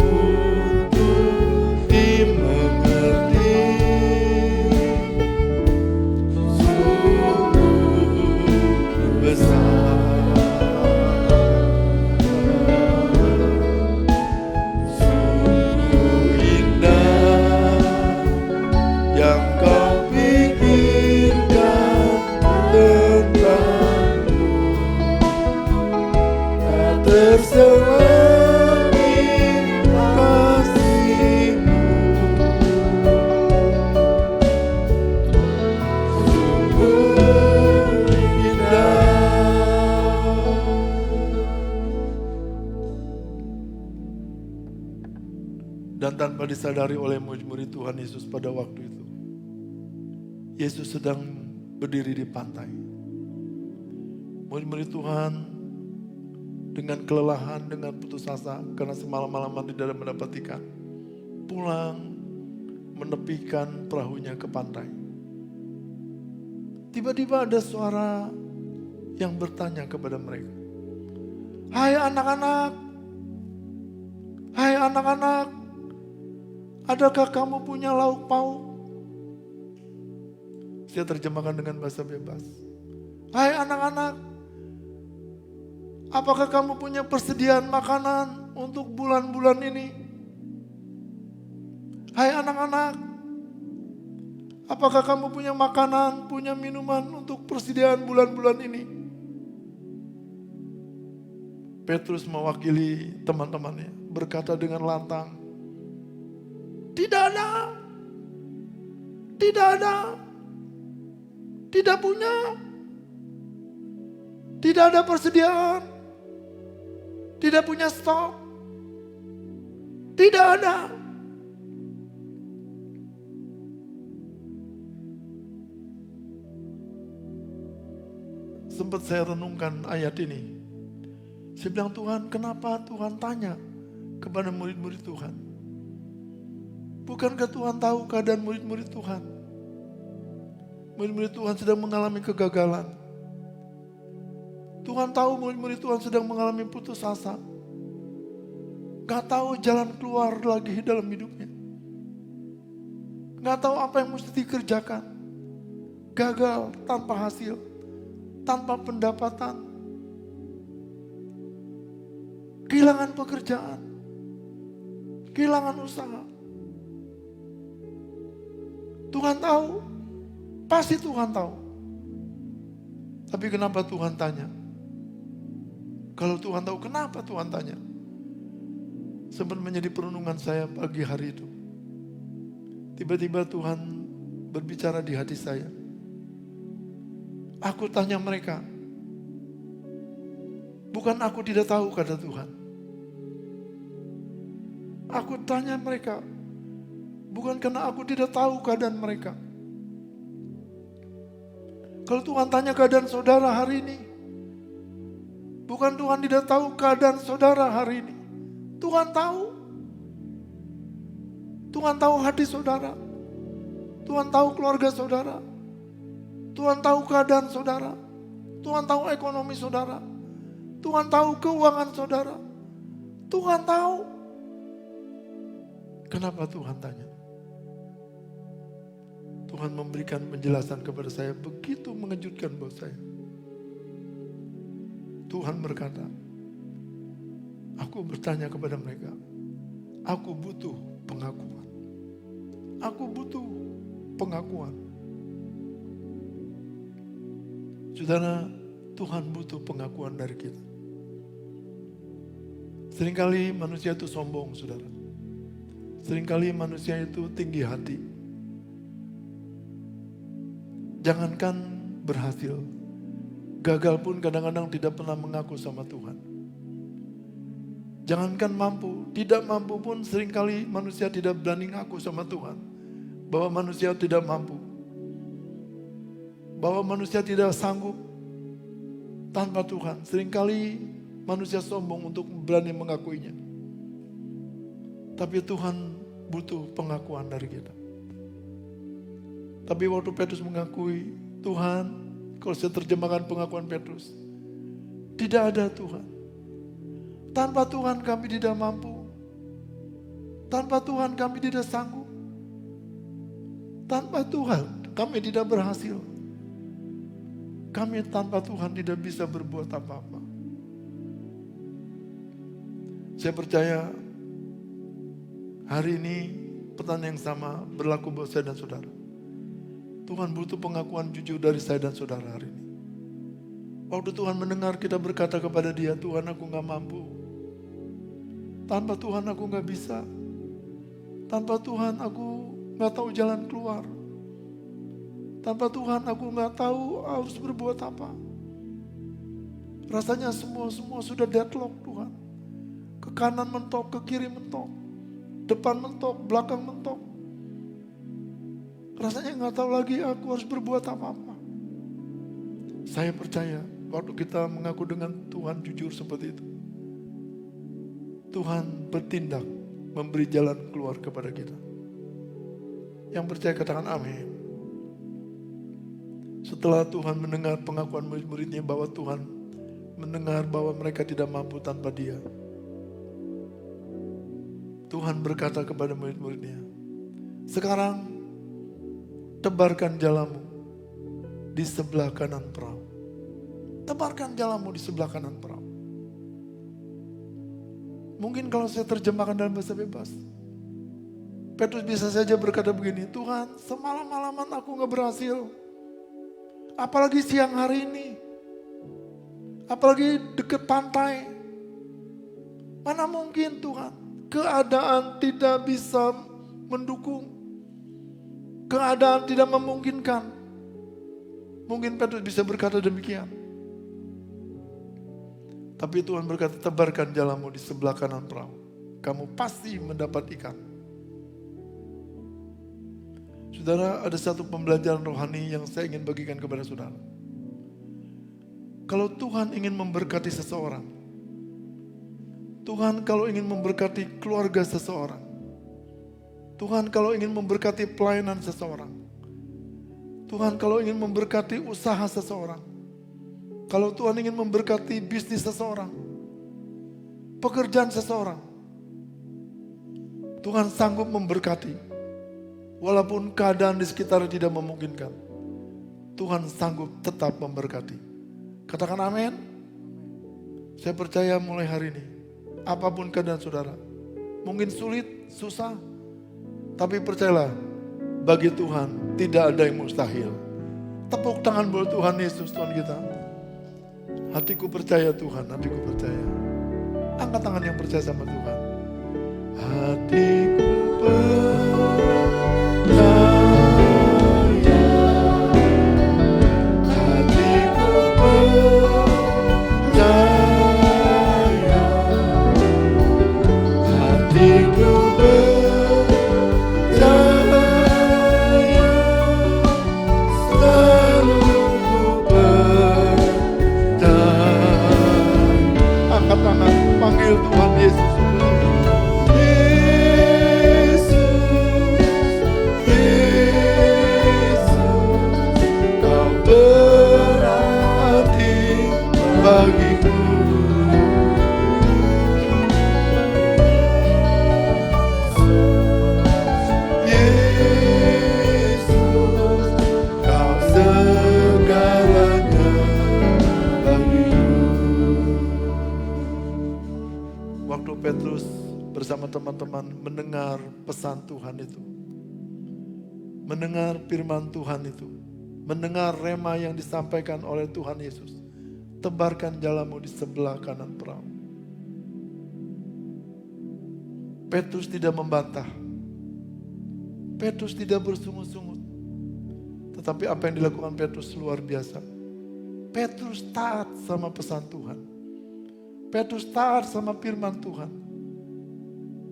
untuk dimengerti. Sungguh besar, sungguh indah yang kau pikirkan tentangku, tak terselangi kasihmu. Sungguh indah. Dan tanpa disadari oleh murid-murid Tuhan Yesus pada waktu itu, Yesus sedang berdiri di pantai. Murid-murid Tuhan dengan kelelahan, dengan putus asa karena semalam-malaman tidak mendapat ikan, pulang menepikan perahunya ke pantai. Tiba-tiba ada suara yang bertanya kepada mereka, "Hai anak-anak, hai anak-anak, Adakah kamu punya lauk pauk? Saya terjemahkan dengan bahasa bebas. Hai anak-anak, apakah kamu punya persediaan makanan untuk bulan-bulan ini? Hai anak-anak, apakah kamu punya makanan, punya minuman untuk persediaan bulan-bulan ini? Petrus mewakili teman-temannya, berkata dengan lantang, tidak ada, tidak ada, tidak punya, tidak ada persediaan, tidak punya stok, tidak ada. Sempat saya renungkan ayat ini. Saya bilang, Tuhan, kenapa Tuhan tanya kepada murid-murid Tuhan? Bukankah Tuhan tahu keadaan murid-murid Tuhan? Murid-murid Tuhan sedang mengalami kegagalan. Tuhan tahu murid-murid Tuhan sedang mengalami putus asa. Gak tahu jalan keluar lagi dalam hidupnya. Gak tahu apa yang mesti dikerjakan. Gagal tanpa hasil, tanpa pendapatan. Kehilangan pekerjaan, kehilangan usaha. Tuhan tahu, pasti Tuhan tahu. Tapi kenapa Tuhan tanya? Kalau Tuhan tahu, kenapa Tuhan tanya? Sempat menjadi perenungan saya pagi hari itu. Tiba-tiba Tuhan berbicara di hati saya. Aku tanya mereka, bukan aku tidak tahu, kata Tuhan. Aku tanya mereka, bukan karena aku tidak tahu keadaan mereka. Kalau Tuhan tanya keadaan saudara hari ini, bukan Tuhan tidak tahu keadaan saudara hari ini. Tuhan tahu. Tuhan tahu hati saudara. Tuhan tahu keluarga saudara. Tuhan tahu keadaan saudara. Tuhan tahu ekonomi saudara. Tuhan tahu keuangan saudara. Tuhan tahu. Kenapa Tuhan tanya? Tuhan memberikan penjelasan kepada saya begitu mengejutkan buat saya. Tuhan berkata, aku bertanya kepada mereka, aku butuh pengakuan. Aku butuh pengakuan. Saudara, Tuhan butuh pengakuan dari kita. Seringkali manusia itu sombong, saudara. Seringkali manusia itu tinggi hati. Jangankan berhasil, gagal pun kadang-kadang tidak pernah mengaku sama Tuhan. Jangankan mampu, tidak mampu pun seringkali manusia tidak berani ngaku sama Tuhan. Bahwa manusia tidak mampu. Bahwa manusia tidak sanggup tanpa Tuhan. Seringkali manusia sombong untuk berani mengakuinya. Tapi Tuhan butuh pengakuan dari kita. Tapi waktu Petrus mengakui, Tuhan, kalau saya terjemahkan pengakuan Petrus, tidak ada Tuhan. Tanpa Tuhan kami tidak mampu. Tanpa Tuhan kami tidak sanggup. Tanpa Tuhan kami tidak berhasil. Kami tanpa Tuhan tidak bisa berbuat apa-apa. Saya percaya hari ini pertanyaan yang sama berlaku buat saya dan saudara. Tuhan butuh pengakuan jujur dari saya dan saudara hari ini. Waktu Tuhan mendengar kita berkata kepada Dia, Tuhan aku gak mampu. Tanpa Tuhan aku gak bisa. Tanpa Tuhan aku gak tahu jalan keluar. Tanpa Tuhan aku gak tahu harus berbuat apa. Rasanya semua sudah deadlock Tuhan. Ke kanan mentok, ke kiri mentok. Depan mentok, belakang mentok. Rasanya gak tahu lagi aku harus berbuat apa-apa. Saya percaya waktu kita mengaku dengan Tuhan jujur seperti itu, Tuhan bertindak memberi jalan keluar kepada kita. Yang percaya katakan amin. Setelah Tuhan mendengar pengakuan murid-muridnya bahwa Tuhan mendengar bahwa mereka tidak mampu tanpa Dia, Tuhan berkata kepada murid-muridnya, Sekarang tebarkan jalamu di sebelah kanan perahu. Tebarkan jalamu di sebelah kanan perahu. Mungkin kalau saya terjemahkan dalam bahasa bebas, Petrus bisa saja berkata begini, Tuhan, semalam-malaman aku gak berhasil. Apalagi siang hari ini. Apalagi dekat pantai. Mana mungkin Tuhan, keadaan tidak bisa mendukung. Keadaan tidak memungkinkan. Mungkin Petrus bisa berkata demikian. Tapi Tuhan berkata, tebarkan jalamu di sebelah kanan perahu. Kamu pasti mendapat ikan. Saudara, ada satu pembelajaran rohani yang saya ingin bagikan kepada saudara. Kalau Tuhan ingin memberkati seseorang, Tuhan kalau ingin memberkati keluarga seseorang, Tuhan kalau ingin memberkati pelayanan seseorang, Tuhan kalau ingin memberkati usaha seseorang, kalau Tuhan ingin memberkati bisnis seseorang, pekerjaan seseorang, Tuhan sanggup memberkati. Walaupun keadaan di sekitar tidak memungkinkan, Tuhan sanggup tetap memberkati. Katakan amin. Saya percaya mulai hari ini, apapun keadaan saudara, mungkin sulit, susah, tapi percayalah, bagi Tuhan tidak ada yang mustahil. Tepuk tangan buat Tuhan Yesus, Tuhan kita. Hatiku percaya Tuhan, hatiku percaya. Angkat tangan yang percaya sama Tuhan. Hatiku percaya, hatiku percaya, hatiku percaya, selalu ku percaya. Angkat tangan, panggil Tuhan Yesus. Bagiku, Yesus, Kau segalanya bagiku. Waktu Petrus bersama teman-teman mendengar pesan Tuhan itu, mendengar firman Tuhan itu, mendengar rema yang disampaikan oleh Tuhan Yesus, tebarkan jalamu di sebelah kanan perahu. Petrus tidak membantah. Petrus tidak bersungut-sungut. Tetapi apa yang dilakukan Petrus luar biasa. Petrus taat sama pesan Tuhan. Petrus taat sama firman Tuhan.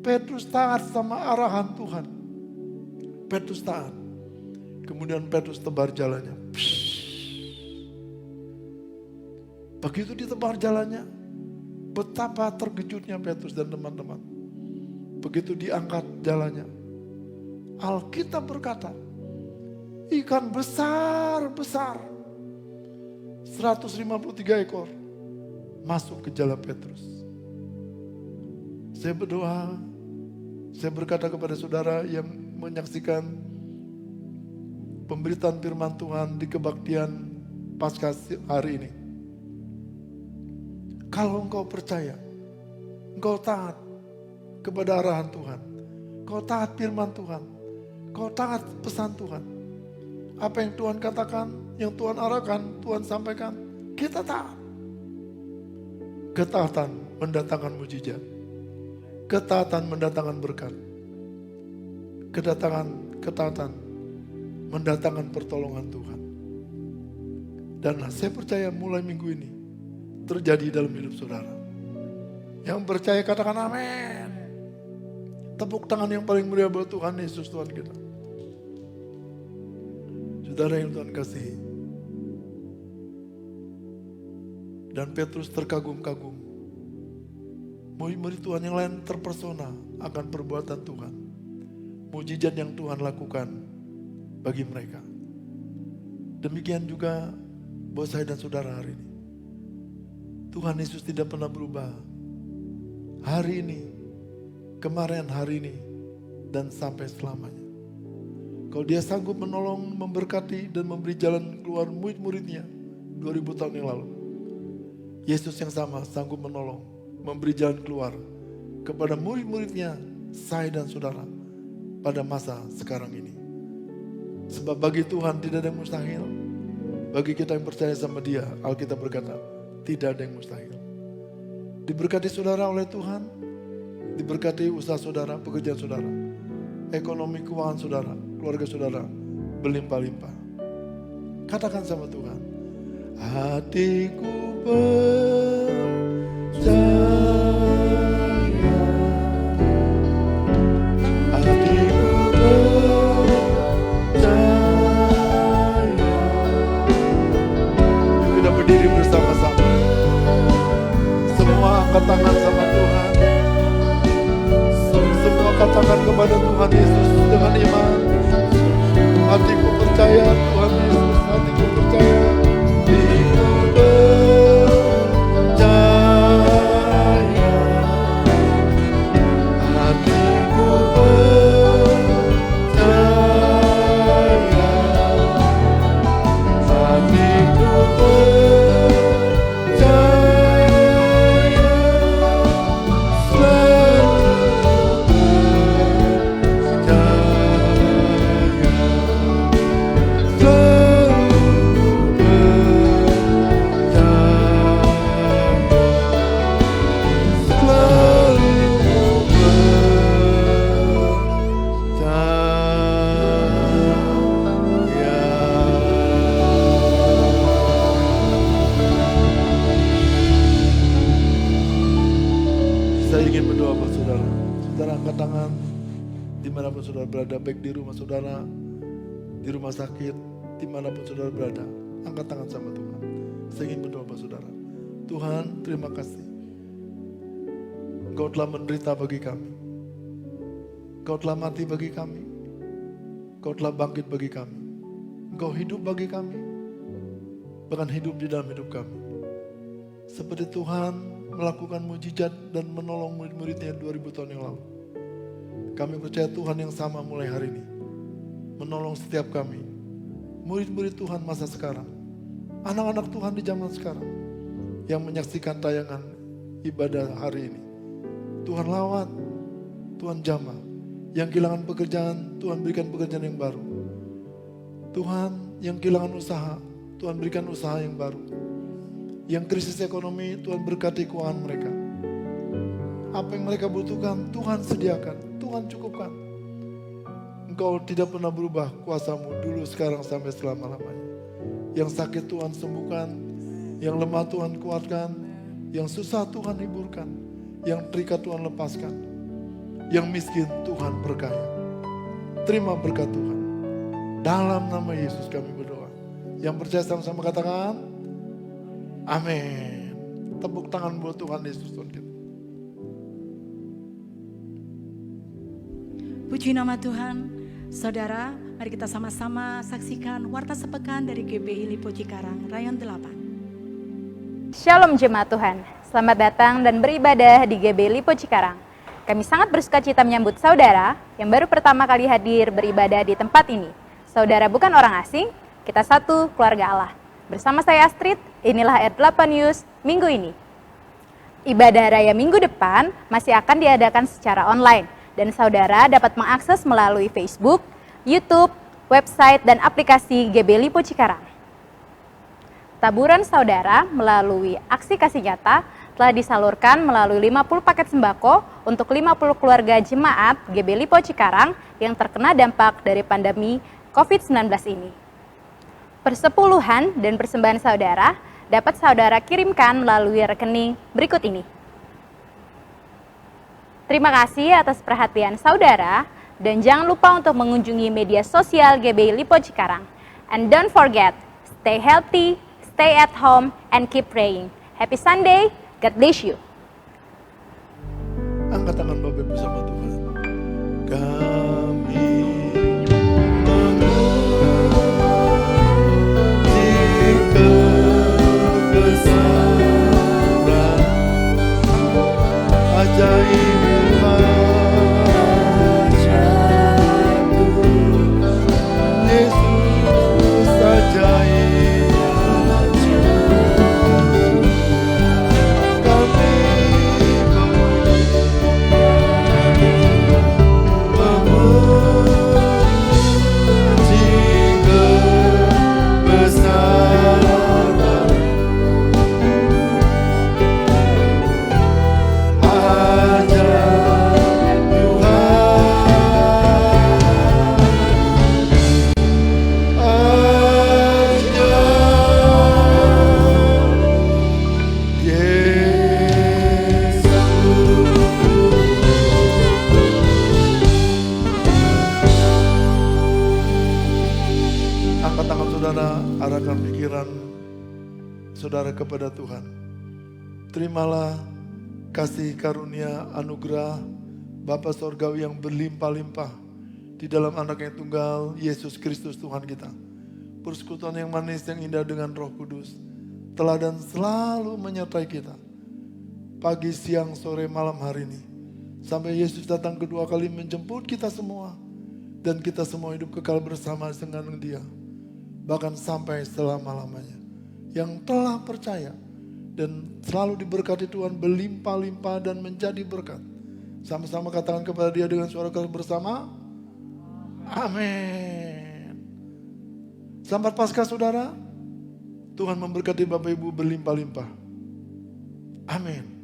Petrus taat sama arahan Tuhan. Petrus taat. Kemudian Petrus tebar jalannya. Begitu ditebar jalannya, betapa terkejutnya Petrus dan teman-teman. Begitu diangkat jalannya, Alkitab berkata, ikan besar-besar, 153 ekor, masuk ke jala Petrus. Saya berdoa, saya berkata kepada saudara yang menyaksikan pemberitaan firman Tuhan di kebaktian Paskah hari ini. Kalau engkau percaya, engkau taat kepada arahan Tuhan, engkau taat firman Tuhan, engkau taat pesan Tuhan. Apa yang Tuhan katakan, yang Tuhan arahkan, Tuhan sampaikan, kita taat. Ketaatan mendatangkan mujizat. Ketaatan mendatangkan berkat. Ketaatan mendatangkan pertolongan Tuhan. Dan saya percaya mulai minggu ini terjadi dalam hidup saudara. Yang percaya katakan amin. Tepuk tangan yang paling meriah buat Tuhan Yesus, Tuhan kita. Saudara yang Tuhan kasihi. Dan Petrus terkagum-kagum. Murid-murid Tuhan yang lain terpesona akan perbuatan Tuhan. Mujizat yang Tuhan lakukan bagi mereka. Demikian juga buat saya dan saudara hari ini. Tuhan Yesus tidak pernah berubah. Hari ini, kemarin, hari ini, dan sampai selamanya. Kalau dia sanggup menolong, memberkati, dan memberi jalan keluar murid-muridnya 2000 tahun yang lalu. Yesus yang sama sanggup menolong, memberi jalan keluar kepada murid-muridnya, saya dan saudara, pada masa sekarang ini. Sebab bagi Tuhan tidak ada yang mustahil. Bagi kita yang percaya sama Dia, Alkitab berkata, tidak ada yang mustahil. Diberkati saudara oleh Tuhan, diberkati usaha saudara, pekerjaan saudara, ekonomi keuangan saudara, keluarga saudara, berlimpah-limpah. Katakan sama Tuhan, hatiku percaya, hatiku percaya. Yuk kita berdiri bersama-sama. Semua angkat tangan sama Tuhan. Semua katakan kepada Tuhan Yesus dengan iman. Hatiku percaya Tuhan Yesus, hatiku percaya. Hatiku percaya, hatiku percaya, hatiku percaya, Saya ingin berdoa buat saudara. Saudara angkat tangan dimanapun saudara berada, baik di rumah saudara, di rumah sakit, dimanapun saudara berada. Angkat tangan sama Tuhan. Saya ingin berdoa buat saudara. Tuhan, terima kasih. Engkau telah menderita bagi kami. Engkau telah mati bagi kami. Engkau telah bangkit bagi kami. Engkau hidup bagi kami. Bahkan hidup di dalam hidup kami. Seperti Tuhan melakukan mujizat dan menolong murid-muridnya 2000 tahun yang lalu. Kami percaya Tuhan yang sama mulai hari ini menolong setiap kami, murid-murid Tuhan masa sekarang, anak-anak Tuhan di zaman sekarang yang menyaksikan tayangan ibadah hari ini. Tuhan lawat, Tuhan jamah. Yang kehilangan pekerjaan, Tuhan berikan pekerjaan yang baru. Tuhan yang kehilangan usaha, Tuhan berikan usaha yang baru. Yang krisis ekonomi, Tuhan berkati keuangan mereka. Apa yang mereka butuhkan, Tuhan sediakan, Tuhan cukupkan. Engkau tidak pernah berubah kuasamu dulu, sekarang, sampai selama-lamanya. Yang sakit Tuhan sembuhkan, yang lemah Tuhan kuatkan, yang susah Tuhan hiburkan, yang terikat Tuhan lepaskan, yang miskin Tuhan berkaya. Terima berkat Tuhan. Dalam nama Yesus kami berdoa. Yang percaya sama-sama katakan, amin. Tepuk tangan buat Tuhan Yesus Tuhan kita. Puji nama Tuhan. Saudara, mari kita sama-sama saksikan Warta Sepekan dari GBI Lipo Cikarang, Rayon 8. Shalom jemaat Tuhan, selamat datang dan beribadah di GBI Lipo Cikarang. Kami sangat bersukacita menyambut saudara yang baru pertama kali hadir beribadah di tempat ini. Saudara bukan orang asing, kita satu keluarga Allah. Bersama saya Astrid, inilah R8 News minggu ini. Ibadah raya minggu depan masih akan diadakan secara online dan saudara dapat mengakses melalui Facebook, YouTube, website, dan aplikasi GBI Lipo Cikarang. Taburan saudara melalui aksi kasih nyata telah disalurkan melalui 50 paket sembako untuk 50 keluarga jemaat GBI Lipo Cikarang yang terkena dampak dari pandemi COVID-19 ini. Persepuluhan dan persembahan saudara dapat saudara kirimkan melalui rekening berikut ini. Terima kasih atas perhatian saudara dan jangan lupa untuk mengunjungi media sosial GBI Lipo Cikarang. And don't forget, stay healthy, stay at home, and keep praying. Happy Sunday, God bless you. Angkat tangan Bapak bersama Tuhan. Kami ajaib Tuhan, angkat tangan saudara, arahkan pikiran saudara kepada Tuhan. Terimalah kasih karunia anugerah Bapa Sorgawi yang berlimpah-limpah di dalam anak yang tunggal, Yesus Kristus Tuhan kita. Persekutuan yang manis yang indah dengan Roh Kudus telah dan selalu menyertai kita. Pagi, siang, sore, malam hari ini. Sampai Yesus datang kedua kali menjemput kita semua. Dan kita semua hidup kekal bersama dengan Dia. Bahkan sampai selama-lamanya. Yang telah percaya dan selalu diberkati Tuhan berlimpah-limpah dan menjadi berkat. Sama-sama katakan kepada Dia dengan suara keras bersama. Amin. Selamat Paskah saudara. Tuhan memberkati Bapak Ibu berlimpah-limpah. Amin.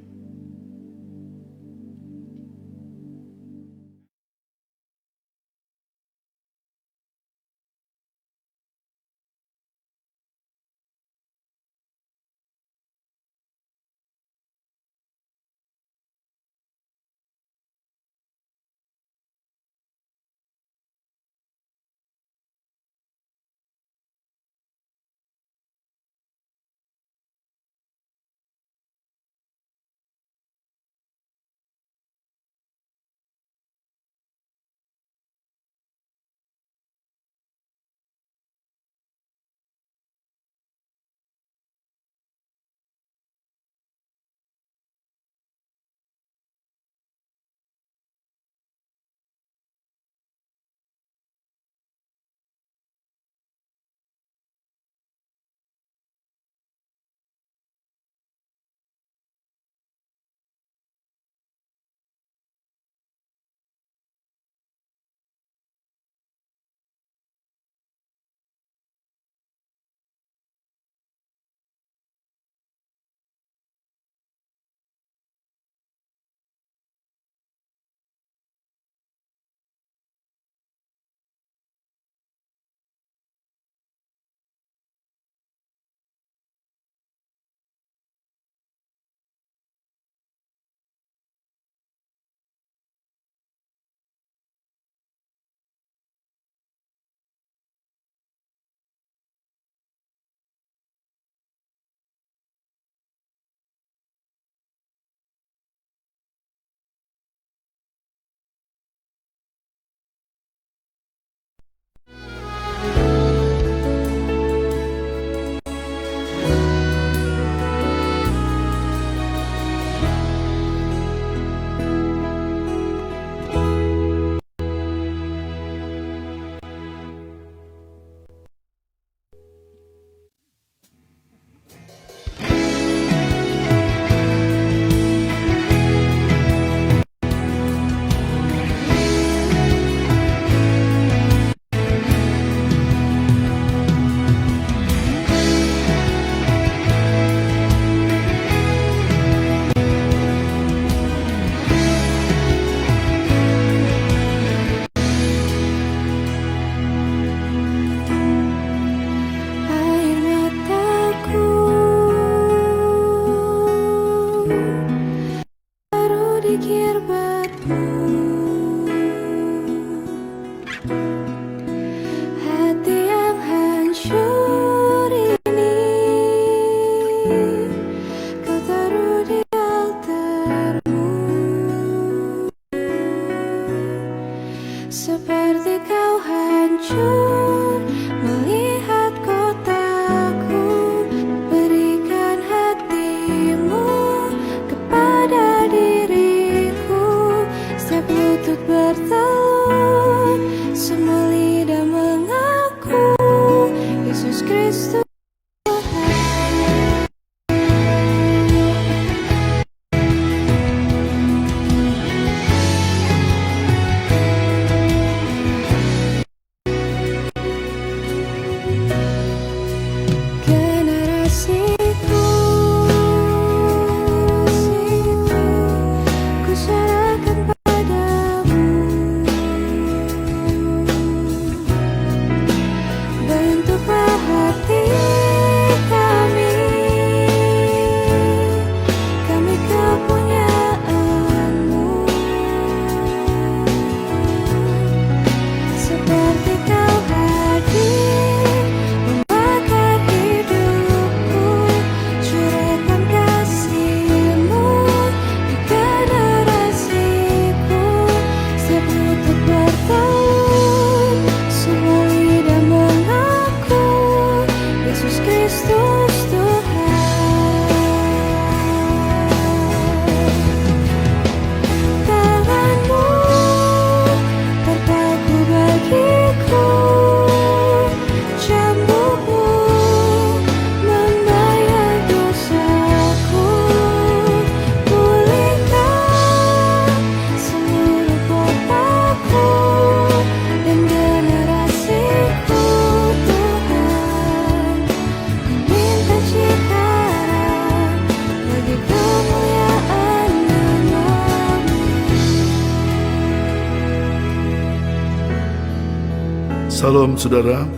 Shalom saudara.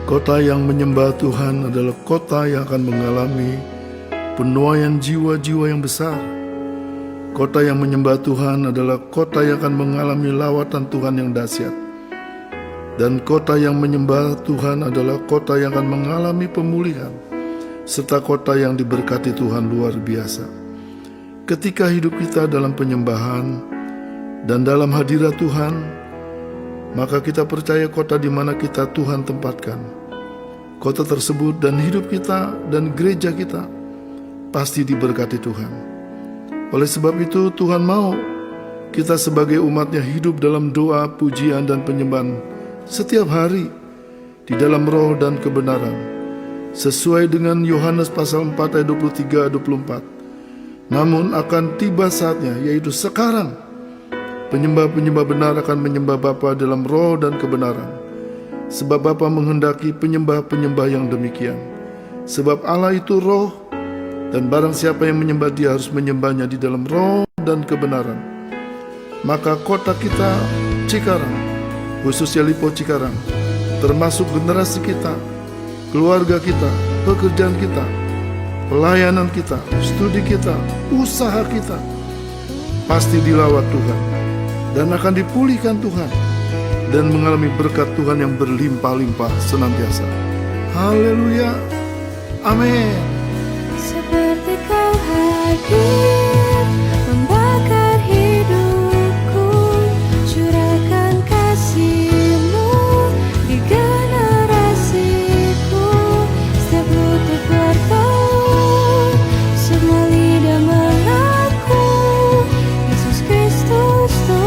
Kota yang menyembah Tuhan adalah kota yang akan mengalami penuaian jiwa-jiwa yang besar. Kota yang menyembah Tuhan adalah kota yang akan mengalami lawatan Tuhan yang dahsyat. Dan kota yang menyembah Tuhan adalah kota yang akan mengalami pemulihan, serta kota yang diberkati Tuhan luar biasa. Ketika hidup kita dalam penyembahan dan dalam hadirat Tuhan, maka kita percaya kota di mana kita Tuhan tempatkan. Kota tersebut dan hidup kita dan gereja kita pasti diberkati Tuhan. Oleh sebab itu Tuhan mau kita sebagai umatnya hidup dalam doa, pujian, dan penyembahan setiap hari di dalam roh dan kebenaran, sesuai dengan Yohanes pasal 4 ayat 23-24. Namun akan tiba saatnya, yaitu sekarang, penyembah-penyembah benar akan menyembah Bapa dalam roh dan kebenaran. Sebab Bapa menghendaki penyembah-penyembah yang demikian. Sebab Allah itu roh, dan barang siapa yang menyembah Dia harus menyembahnya di dalam roh dan kebenaran. Maka kota kita Cikarang, khususnya Lipo Cikarang, termasuk generasi kita, keluarga kita, pekerjaan kita, pelayanan kita, studi kita, usaha kita, pasti dilawat Tuhan dan akan dipulihkan Tuhan dan mengalami berkat Tuhan yang berlimpah-limpah senantiasa. Haleluya. Amin. Seperti Kau hadir, membakar hidupku, curahkan kasih-Mu di generasiku. Setiap lutut bertaut, semua lidah mengaku, Yesus Kristus Tuhan.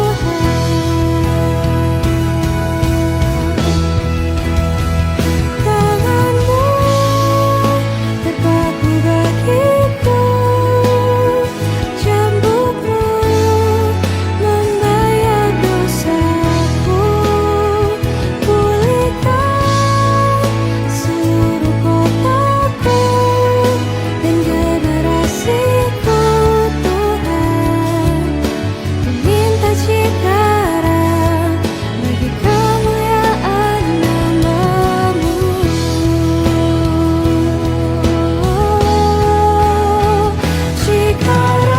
Tangan-Mu terpaku bagiku, cambuk-Mu membayar dosaku. Pulihkan seluruh kotaku dan generasiku, Tuhan. Meminta Cikarang bagi kemuliaan nama-Mu. Bagi kemuliaan-Mu.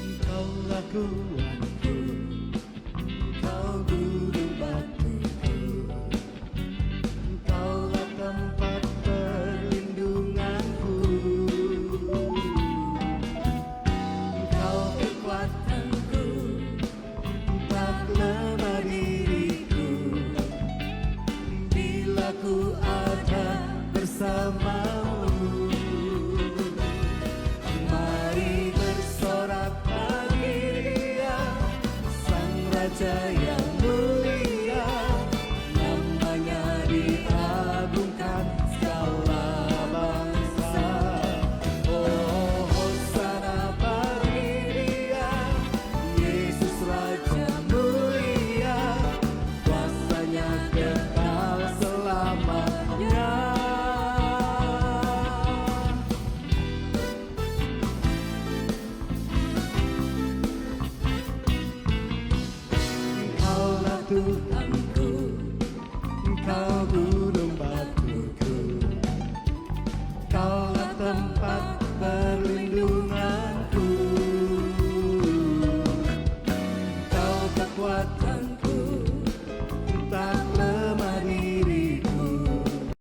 Engkaulah kuatku, Engkau gunung batuku, Engkaulah tempat perlindunganku, Engkau kekuatanku, tempat lemah diriku, bila ku ada bersamamu. Mari bersorak bagi Dia, Sang Raja yang mulia, namanya diagungkan segala bangsa. Oh, Hosana Tuhan